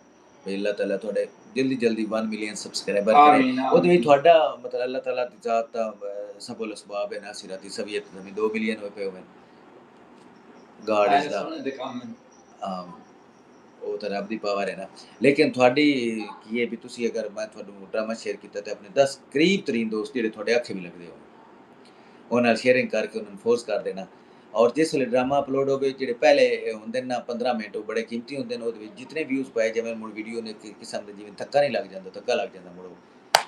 ਵੀ ਅੱਲਾਹ ਤਾਲਾ ਤੁਹਾਡੇ ਜਲਦੀ 1 ਮਿਲੀਅਨ ਸਬਸਕ੍ਰਾਈਬਰ ਕਰੇ ਉਹਦੇ ਵਿੱਚ ਤੁਹਾਡਾ ਮਤਲਬ ਅੱਲਾਹ ਤਾਲਾ ਦੀ ਜ਼ਾਤ ਦਾ ਸਬੁਲ ਅਸਬਾਬ ਹੈ ਨਾਸਿਰਾਤੀ ਸਵੀਅਤ ਜ਼ਮੀਨ 2 ਮਿਲੀਅਨ ਹੋਏ ਪਏ ਹੋਵੇ ਗॉड ਇਜ਼ ਦਾ ਉਹ ਤਾਂ ਰੱਬ ਦੀ ਪਾਵਰ ਹੈ ਨਾ ਲੇਕਿਨ ਤੁਹਾਡੀ ਕੀ ਹੈ ਵੀ ਤੁਸੀਂ ਅਗਰ ਮੈਂ ਤੁਹਾਨੂੰ ਡਰਾਮਾ ਸ਼ੇਅਰ ਕੀਤਾ ਤੇ ਆਪਣੇ 10 ਕਰੀਬ ਤਰੀਨ ਦੋਸਤ ਜਿਹੜੇ ਤੁਹਾਡੇ ਅੱਖੇ ਵੀ ਲੱਗਦੇ ਹੋ ਉਹਨਾਂ ਨਾਲ ਸ਼ੇਅਰਿੰਗ ਕਰਕੇ ਉਹਨਾਂ ਨੂੰ ਫੋਰਸ ਕਰ ਦੇਣਾ और जिस ड्रामा अपलोड हो गए जो पहले होंगे ना 15 मिनट वो बड़े कीमती होंगे वो जितने व्यूज़ पाए जिवें मुड़ वीडियो ने किस्म के जिवें धक्का नहीं लग जाता धक्का लग जाता मुड़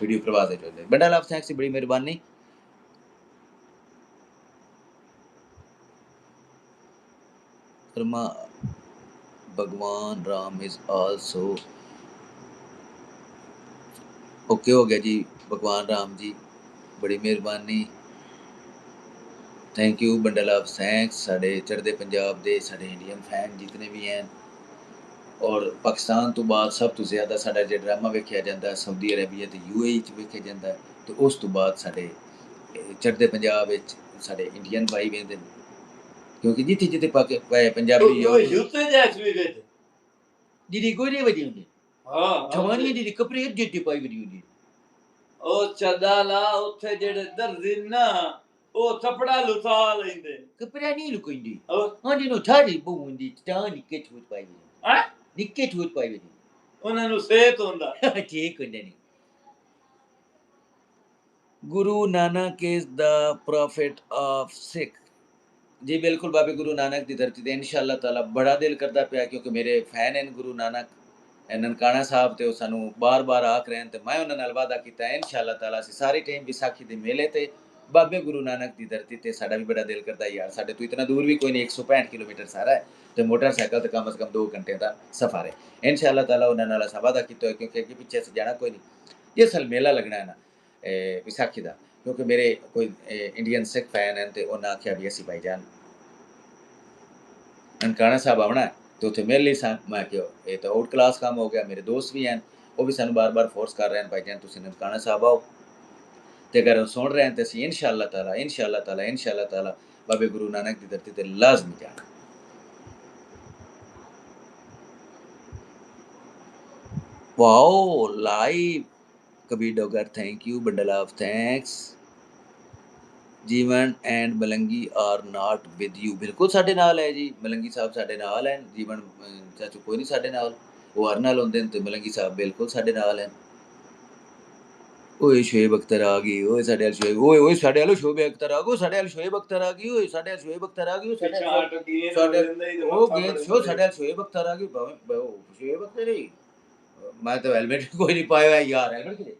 वीडियो प्रवास चलते बड़ा लाभ थैंक्स बड़ी मेहरबानी फरमा भगवान राम इज आल्सो ओके हो गया जी भगवान राम जी बड़ी मेहरबानी thank you bundle of thanks साढ़े चढ़ते पंजाब के साढ़े इंडियन फैन जितने भी हैं और पाकिस्तान तो बाद सब तो ज़्यादा साढ़ा जो ड्रामा वेख्या जाता है सऊदी अरेबिया तो UAE च वेख्या जाता है तो उस तो बाद साढ़े चढ़ते पंजाब साढ़े इंडियन भाई वेंदे क्योंकि जिथे जिथे पंजाबी जिहदी गोरी वजी होंदी हां जवानी दी कपड़े जिते पाई वजी होंदी ओ चदाला उत्थे जेड़े दर्जी ना ਉਹ ਥਪੜਾ ਲੁਸਾ ਲੈਂਦੇ ਕਪੜਾ ਨਹੀਂ ਲੁਕੋਈਂਦੀ ਹਾਂ ਜਿਹਨੂੰ ਛਾੜੀ ਬੂੰਦੀ ਤਾਂ ਨਿੱਕੇ ਛੂਟ ਪਾਈ ਵੀ ਹੈ ਨਿੱਕੇ ਛੂਟ ਪਾਈ ਵੀ ਉਹਨਾਂ ਨੂੰ ਸਿਹਤ ਹੁੰਦਾ ਠੀਕ ਹੁੰਦਾ ਨਹੀਂ Guru Nanak is the prophet of Sikh ਜੀ ਬਿਲਕੁਲ ਬਾਬੇ ਗੁਰੂ ਨਾਨਕ ਦੀ ਧਰਤੀ ਤੇ ਇਨਸ਼ਾਅੱਲਾ ਤਾਲਾ ਬੜਾ ਦਿਲ ਕਰਦਾ ਪਿਆ ਕਿਉਂਕਿ ਮੇਰੇ ਫੈਨ ਹਨ ਗੁਰੂ ਨਾਨਕ ਨਨਕਾਣਾ ਸਾਹਿਬ ਤੇ ਉਹ ਸਾਨੂੰ ਬਾਰ-ਬਾਰ ਆਖ ਰਹੇ ਹਨ ਤੇ ਮੈਂ ਉਹਨਾਂ ਨਾਲ ਵਾਅਦਾ ਕੀਤਾ ਇਨਸ਼ਾਅੱਲਾ ਤਾਲਾ ਅਸੀਂ ਸਾਰੇ ਟਾਈਮ ਵਿਸਾਖੀ ਦੇ ਮੇਲੇ ਤੇ बाबे गुरु नानक की धरती ते साडा भी बड़ा दिल करता यार, साडे तो इतना दूर भी कोई नहीं, 165 किलोमीटर सारा है, तो मोटरसाइकिल तो कम से कम 2 घंटे का सफ़र है। इंशाअल्लाह ताला उन्हां नाल असां वादा कीता है, क्योंकि अगे पिछे असीं जाना कोई नहीं। जिस साल मेला लगना है ना विसाखी दा, क्योंकि मेरे कोई इंडियन सिख फैन हैं, तो उन्हें आख्या भी असीं भाईजान ननकाना साहब आना है, तो उत्थे मिल ली सन। मैं कि ये तो आउट क्लास काम हो गया, मेरे दोस्त भी हैं, वो भी सानू बार बार फोर्स कर रहे हैं, भाईजान तुसीं ननकाना साहब आओ। तो अगर सुन रहे हैं तो असीं इंशाअल्लाह ताला बाबे गुरु नानक की धरती ते लाजमी जाना। Wow live Kabir Dogar, thank you, bundle of thanks. Jeevan and Malangi are not with you, बिल्कुल साडे नाल है जी, मलंगी साहब साडे नाल हैं। जीवन चाचू कोई नहीं साडे नाल, वो हर नाल होंदे ने, ते मलंगी साहब बिल्कुल साडे नाल हैं। ओए शोएब अख्तर आ गई, ओए साडे अल शोएब, ओए ओए साडे अल शोएब अख्तर आ गई, साडे अल शोएब अख्तर आ गई, ओए साडे अल शोएब अख्तर आ गई, साडे ओ गेंद शो साडे अल शोएब अख्तर आ गई, शोएब अख्तर ही। मैं तो हेलमेट कोई नहीं पाया है यार, हेलमेट किधर?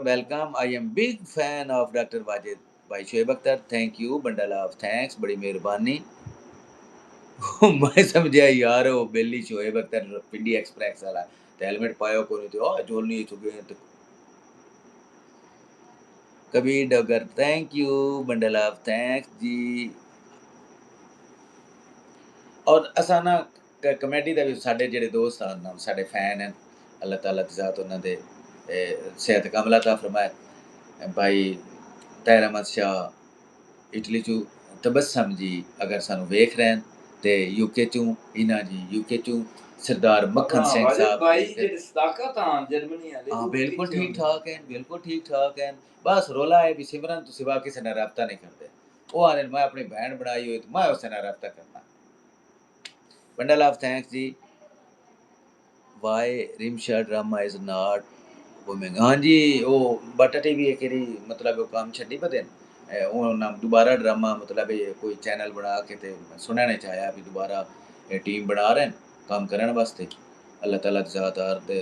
Welcome, I am big fan of doctor Wajid भाई Shoaib Akhtar, thank you, bundle of thanks, बड़ी मेहरबानी। मैं समझा यार वो बेली शोएब अख्तर पिंडी एक्सप्रेस वाला, तो हेलमेट पाया को नहीं, तो जोल नहीं चुके हैं। तो Kabir Dogar, thank you, bundle of thanks जी। और असां ना कमेटी दे भी साडे जेड़े दोस्त हैं, साडे फैन हैं, अल्लाह ताला दी ज़ात उन्हां दे सेहत कामला अता फरमाए। भाई ताहिर अहमद शाह इटली चू, तबस्सम जी अगर सानू वेख रहे हैं, ते यूके चू इना जी, यूके चू सरदार मक्खन सिंह साहब भाई जेड़े सदाकत हां जर्मनी वाले, हाँ बिल्कुल ठीक ठाक हैं, बिल्कुल ठीक ठाक हैं। बस रोला है भी सिमरन तो सिवा किसी ने रब्ता नहीं करते, वो आने मैं अपनी बहन बनाई हुई, तो मैं उससे ना रब्ता करना। बंडल ऑफ थैंक्स जी। Why Rimsha drama is not women, हाँ जी वो बटा टीवी एक मतलब वो काम छड्डी पते उन्होंने दोबारा ड्रामा मतलब ये कोई चैनल बना के ते सुनना नहीं चाहेआ भी दोबारा ये टीम बना रहे हैं काम करने वास्ते। अल्लाह ताला ज़ातार दे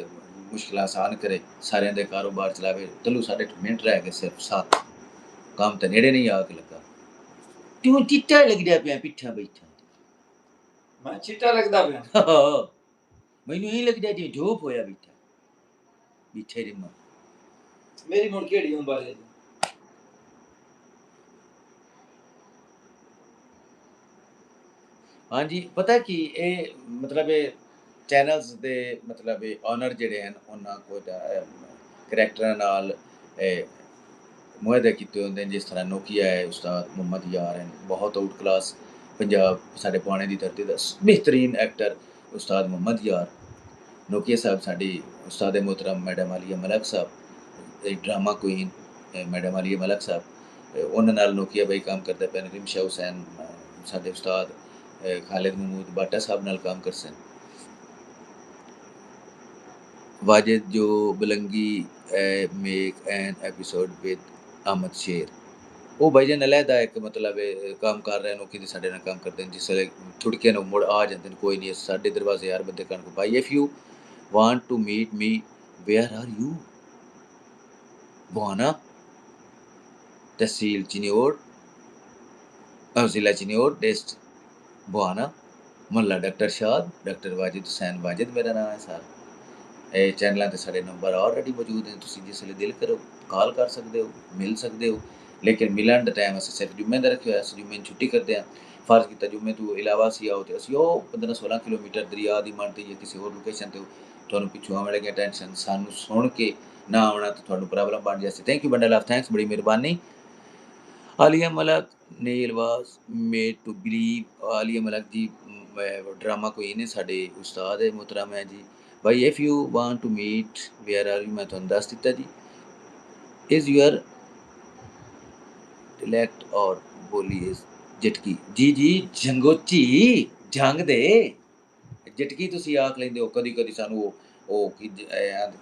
मुश्किल आसान करे, सारे दे कारोबार चलावे। तलू साढ़े मिनट रह गए सिर्फ 7, काम तो नेड़े नहीं आके लगा। क्यों चिट्टा लग गया पे पिट्ठा बैठा, मैं चिट्टा लगदा पिया, मैनू यही लगदा जी जोप होया बैठा पीछे रिमा। मेरी मुड़ केड़ी उम्र है? हाँ जी, पता कि ये मतलब ये चैनल्स दे मतलब ये ऑनर जेड़े हैं उन्हां को करैक्टरां नाल मुआहदे कीते होंदे जिस तरह नोकिया है, उस्ताद मोहम्मद यार हैं, बहुत आउट क्लास पंजाब साडे पुआणे दी धरती दा बेहतरीन एक्टर उस्ताद मोहम्मद यार। नोकिया साहब साडी उस्ताद मोहतरम मैडम आलिया मलिक साहब, drama queen madam Alia Malik साहब, उन्हां नाल नोकिया भाई काम करदे पे, रिमशा हुसैन साडे उस्ताद खालिद महमूद बाटा साहब नाल काम करसन। वाजिद जो Balangi make an episode with Ahmad Sher, वो भाईजान अलहदा एक मतलब काम कर रहे हैं, नौकरी दे साडे नाल काम करदे न, जिसले थुड़के न मुड़ आ जांदे न, कोई नहीं साडे दरवाजे यार बंदे कण को भाई, if you want to meet me where are you, Buana तहसील चिन्योट, ज़िला चिन्योट, डिस्ट बुआना, मोहल्ला डॉक्टर शाद, डॉक्टर वाजिद हुसैन वाजिद मेरा नाम है सर। ਇਹ ਚੈਨਲਾਂ 'ਤੇ ਸਾਡੇ ਨੰਬਰ ਆਲਰੇਡੀ ਮੌਜੂਦ ਨੇ, ਤੁਸੀਂ ਜਿਸ ਵੇਲੇ ਦਿਲ ਕਰੋ ਕਾਲ ਕਰ ਸਕਦੇ ਹੋ, ਮਿਲ ਸਕਦੇ ਹੋ। ਲੇਕਿਨ ਮਿਲਣ ਦਾ ਟਾਈਮ ਅਸੀਂ ਸਿਰਫ ਜੁਮੇ ਦਾ ਰੱਖਿਆ ਹੋਇਆ, ਅਸੀਂ ਜੁਮੇ ਨੂੰ ਛੁੱਟੀ ਕਰਦੇ ਹਾਂ। ਫਰਜ਼ ਕੀਤਾ ਜੁਮੇ ਤੋਂ ਇਲਾਵਾ ਅਸੀਂ ਆਓ, ਤੇ ਅਸੀਂ ਉਹ 15-16 ਕਿਲੋਮੀਟਰ ਦਰਿਆ ਦੀ ਮੰਨ 'ਤੇ ਜਾਂ ਕਿਸੇ ਹੋਰ ਲੋਕੇਸ਼ਨ 'ਤੇ ਤੁਹਾਨੂੰ ਪਿੱਛੋਂ ਆਉਣ ਲੱਗੀਆਂ ਟੈਨਸ਼ਨ, ਸਾਨੂੰ ਸੁਣ ਕੇ ਨਾ ਆਉਣਾ ਤਾਂ ਤੁਹਾਨੂੰ ਪ੍ਰੋਬਲਮ ਬਣ ਜਾਏ। Thank you bundle of thanks, बड़ी मेहरबानी। Aliya Malik Neel was made to believe, Aliya Malik ji drama कोई ने साडे उस्ताद है मोहतरम है जी। भाई if you want to meet where are you, मैं तुहानू दस दिता जी। इज यूअर डिलेक्ट और बोली इज झटकी, जी जी जंगोची जंग दे झटकी तुसी आख लेंदे हो कदी कदी सानू ओ की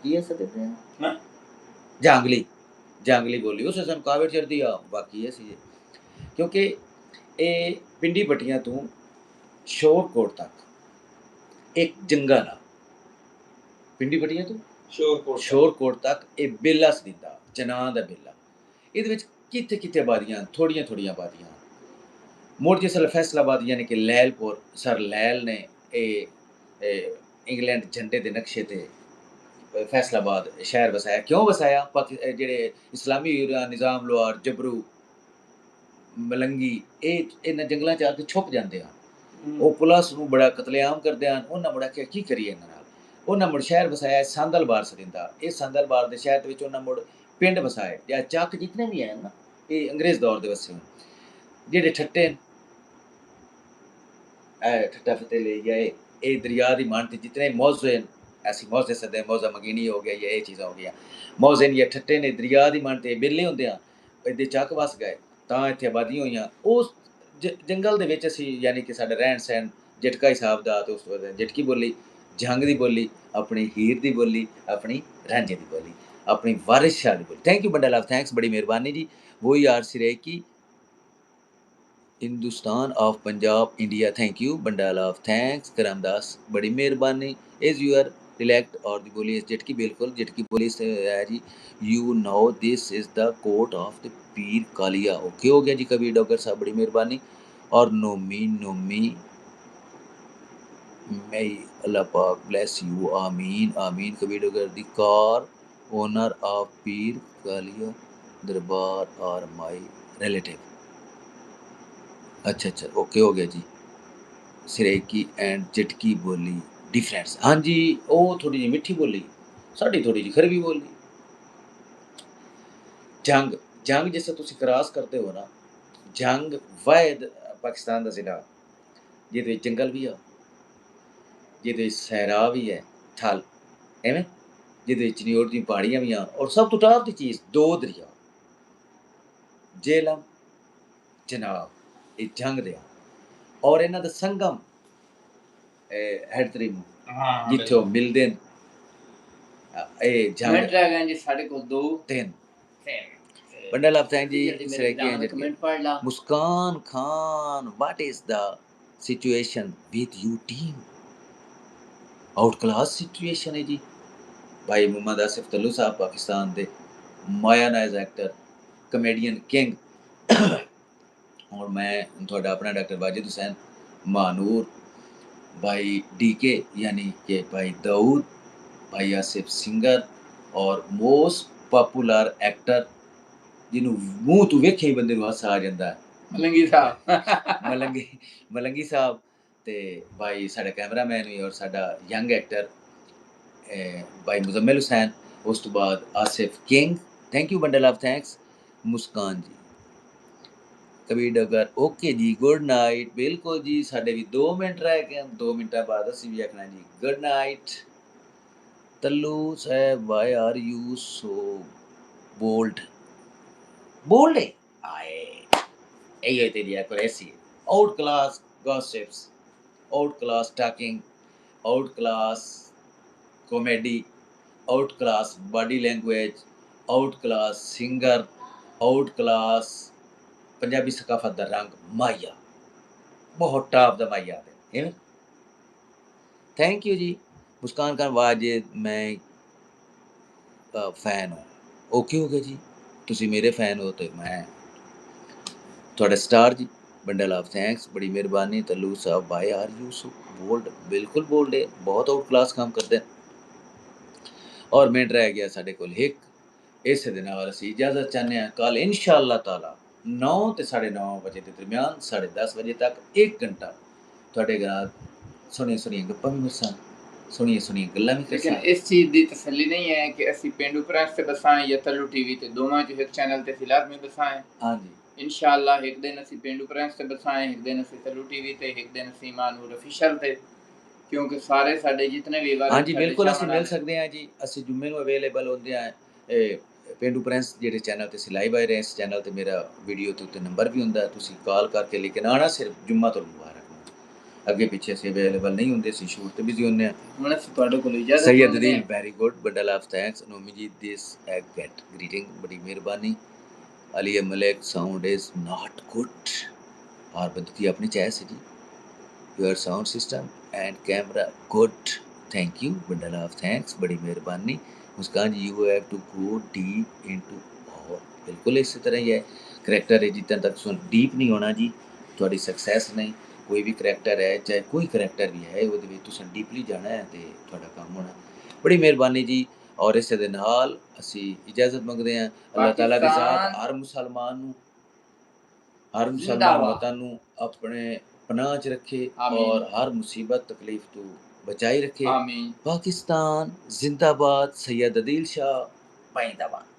है सदे हां जंगली जंगली बोली उस सानू कावड़ चढ़दी आ बाकी है सी, क्योंकि ये पिंडी पट्टियां तो शोरकोट तक एक जंगल आ, पिंडी पट्टियां तो शोरकोट तक ये बेला सदीदा ਚਨਾਹ ਦਾ ਬੇਲਾ। ਇਹਦੇ ਵਿੱਚ ਕਿੱਥੇ ਕਿੱਥੇ ਆਬਾਦੀਆਂ, ਥੋੜ੍ਹੀਆਂ ਥੋੜ੍ਹੀਆਂ ਆਬਾਦੀਆਂ। ਮੁੜ ਜਿਸ ਵੇਲੇ ਫੈਸਲਾਬਾਦ ਯਾਨੀ ਕਿ ਲੈਲਪੁਰ, ਸਰ ਲੈਲ ਨੇ ਇਹ ਇੰਗਲੈਂਡ ਝੰਡੇ ਦੇ ਨਕਸ਼ੇ ਤੇ ਫੈਸਲਾਬਾਦ ਸ਼ਹਿਰ ਵਸਾਇਆ। ਕਿਉਂ ਵਸਾਇਆ? ਜਿਹੜੇ ਇਸਲਾਮੀ ਨਿਜ਼ਾਮ ਲੋਹਾਰ, ਜਬਰੂ, ਮਲੰਗੀ, ਇਹ ਇਹਨਾਂ ਜੰਗਲਾਂ 'ਚ ਆ ਕੇ ਛੁਪ ਜਾਂਦੇ ਹਨ। ਉਹ ਪੁਲਿਸ ਨੂੰ ਬੜਾ ਕਤਲੇਆਮ ਕਰਦੇ ਹਨ। ਉਹਨਾਂ ਬੜਾ ਕਿਹਾ ਕੀ ਕਰੀਏ ਇਹਨਾਂ ਨਾਲ। ਉਹਨਾਂ ਮੁੜ ਸ਼ਹਿਰ ਵਸਾਇਆ ਸੰਦਲਬਾਰ ਸਰਿੰਦਾ। ਇਹ ਸੰਦਲਬਾਰ ਦੇ ਸ਼ਹਿਰ ਦੇ ਵਿੱਚ ਉਹਨਾਂ ਮੁੜ ਪਿੰਡ ਵਸਾਏ। ਜਾਂ ਚੱਕ ਜਿਤਨੇ ਵੀ ਹਨ ਨਾ, ਇਹ ਅੰਗਰੇਜ਼ ਦੌਰ ਦੇ ਵਸੇ ਹੋਏ। ਜਿਹੜੇ ਠੱਟੇ ठट्टा फतेह ले गए, ये दरिया की मान जितने मौजे, ऐसी मौजे सदे मौजा मगीनी हो गया, या ये चीज़ां हो गई मौजे या ठट्टे ने दरिया की मान ते बेले होंदे इहदे चक वस गए, तां इत्थे आबादियां होईयां। उस जंगल दे विच असीं यानी कि साडा रहन सहन झटका हिसाब दा, ते उस तो बाद झटकी बोली, जंग दी बोली, अपनी हीर दी बोली, अपनी रांझे दी बोली, अपनी वारिस शाह दी बोली। Thank you bundle of, thanks, बड़ी मेहरबानी जी। वो यार सिरेकी Hindustan of Punjab India, thank you bundle of, thanks Karamdas, बड़ी मेहरबानी। इज यूर रिलेक्ट और दी बोली इस झटकी, बिल्कुल झटकी बोली से है जी। You know this is the court of the Pir Kaliya. Okay हो गया जी कबीर डॉगर साहब, बड़ी मेहरबानी। और Nomi Nomi may Allah Pak bless you, आमीन आमीन। कबीर डॉगर दी कार ओनर ऑफ पीर कालिया दरबार आर माई रिलेटिव। अच्छा, ओके हो गया जी। सिरेकी एंड झटकी बोली डिफरेंस, हाँ जी, वो थोड़ी जी मिठी बोली, साड़ी थोड़ी जी खरबी बोली। जंग जंग जिस तुसी क्रॉस करते हो ना, जंग वायद पाकिस्तान का जिला जिहदे विच जंगल भी आ, जिहदे विच सहरा भी है, थल एवें, जिहदे विच नियोड़ दी पहाड़ियां भी आ, और सब तो टॉप दी चीज़ दो दरिया, झेलम चनाब, ये जंग दे और इन्हां दा संगम हैडतरी जिथों मिलदे न। ਇਹ ਜੰਗ ਰਹਿ ਜੀ ਸਾਡੇ ਕੋਲ 2 3 बंडल ऑफ थैंक जी। Muskan Khan, what is the situation with you team? Out class situation है जी। भाई मोहम्मद आसिफ तल्लू साहब पाकिस्तान दे मायानाइज एक्टर, कॉमेडियन किंग, और मैं थोड़ा अपना डॉक्टर वाजिद हुसैन मानूर, भाई डीके यानी कि भाई दाऊद, भाई आसिफ सिंगर, और मोस्ट पॉपुलर एक्टर जिन्हों मूँह तो वेखे ही बंदे हास आ जाता है, मलंगी साहब मलंगी साहब, ते भाई साडा कैमरामैन भी और साडा यंग एक्टर भाई मुजम्मिल हुसैन, उस तो बाद Asif King, thank you bundle of thanks. Muskan ji, Kabir Dogar okay ji, good night, बिल्कुल जी, साडे भी 2 मिनट रह गए, 2 मिनटां बाद असीं भी आखना जी गुड नाइट। तल्लू साहब why are you so bold? Bold है आए, यही तेरी एक्यूरेसी है। Out class gossips, out class talking, out class comedy, out class body language, out class singer, out class Punjabi सकाफत का रंग माया, बहुत टॉप का माया है। थैंक यू जी। मुस्कान खान वाजिद, मैं फैन हूँ। ओके हो गया जी, तुसी मेरे फैन हो तो मैं थोड़ा स्टार जी। बंडल ऑफ थैंक्स, बड़ी मेहरबानी। तल्लू साहब भाई आर यू सो बोल्ड? बिल्कुल बोल्ड है, बहुत आउट क्लास काम करते हैं। और मिनट रह गया साढ़े कोल एक, इस दे नाल असीं इजाजत चाहते हैं। कल इंशाअल्लाह ताला 9 ते 9:30 बजे के दरमियान 10:30 बजे तक 1 घंटा थोड़े घर सोहणियां गप्पां भी मरसान, सोहणियां गल्लां भी लेकिन करसान। इस चीज़ की तसल्ली नहीं है कि असी पेंडू प्रेस से बसाएं या तल्लू टीवी ते दोवां चों एक चैनल ते फिलहाल में बसाएं। हाँ जी, इंशाअल्लाह एक दिन असी पेंडू प्रेस ते बसाएं, एक दिन असी तल्लू टीवी ते, एक दिन असी मानूर ऑफिशियल ते, क्योंकि सारे साडे जितने भी हाँ जी, बिल्कुल असीं मिल सकते हैं जी। असीं जुम्मे नूं अवेलेबल होंदे हैं। पेंडू प्रिंस जेह्ड़े चैनल ते असीं लाइव आए रहे, इस चैनल ते मेरा वीडियो ते उत्ते नंबर भी हुंदा, तुसीं कॉल करके, लेकिन आना सिर्फ जुम्मा तो मुबारक नूं। अगे पिछे असीं अवेलेबल नहीं हुंदे, असीं शूट ते बिजी हुंदे हैं। हुण असीं तुहाडे कोल इजाजत Syed Adeel, very good, bundle of thanks. Nomi ji, this egg get greeting, बड़ी मेहरबानी। Ali Malik, sound is not good, और बंदगी अपनी चॉइस है जी। Your sound system and camera good, thank you bundle of thanks, बड़ी मेहरबानी। Muskan ji you have to go deep into और बिल्कुल इसी तरह ही है करैक्टर है जितने तक सुन डीप नहीं होना जी थोड़ी सक्सैस नहीं कोई भी करैक्टर है चाहे कोई करैक्टर भी है ਉਹਦੇ ਵਿੱਚ ਤੁਸੀਂ ਡੀਪਲੀ ਜਾਣਾ ਹੈ ਤੇ ਤੁਹਾਡਾ ਕੰਮ ਹੋਣਾ ਬੜੀ ਮਿਹਰਬਾਨੀ ਜੀ ਔਰ ਇਸੇ ਦੇ ਨਾਲ ਅਸੀਂ ਇਜਾਜ਼ਤ ਮੰਗਦੇ ਹਾਂ ਅੱਲਾਹ ਤਾਲਾ ਦੀ ਜ਼ਾਤ ਹਰ ਮੁਸਲਮਾਨ ਨੂੰ ਹਰ ਮੁਸਲਮਾਨ ਵਤਨ ਨੂੰ ਆਪਣੇ ਪਨਾਹ 'ਚ ਰੱਖੇ ਔਰ ਹਰ ਮੁਸੀਬਤ ਤਕਲੀਫ ਤੋਂ बचाई रखे। आमीन। पाकिस्तान जिंदाबाद। सैयद अदील शाह पाइंदाबाद।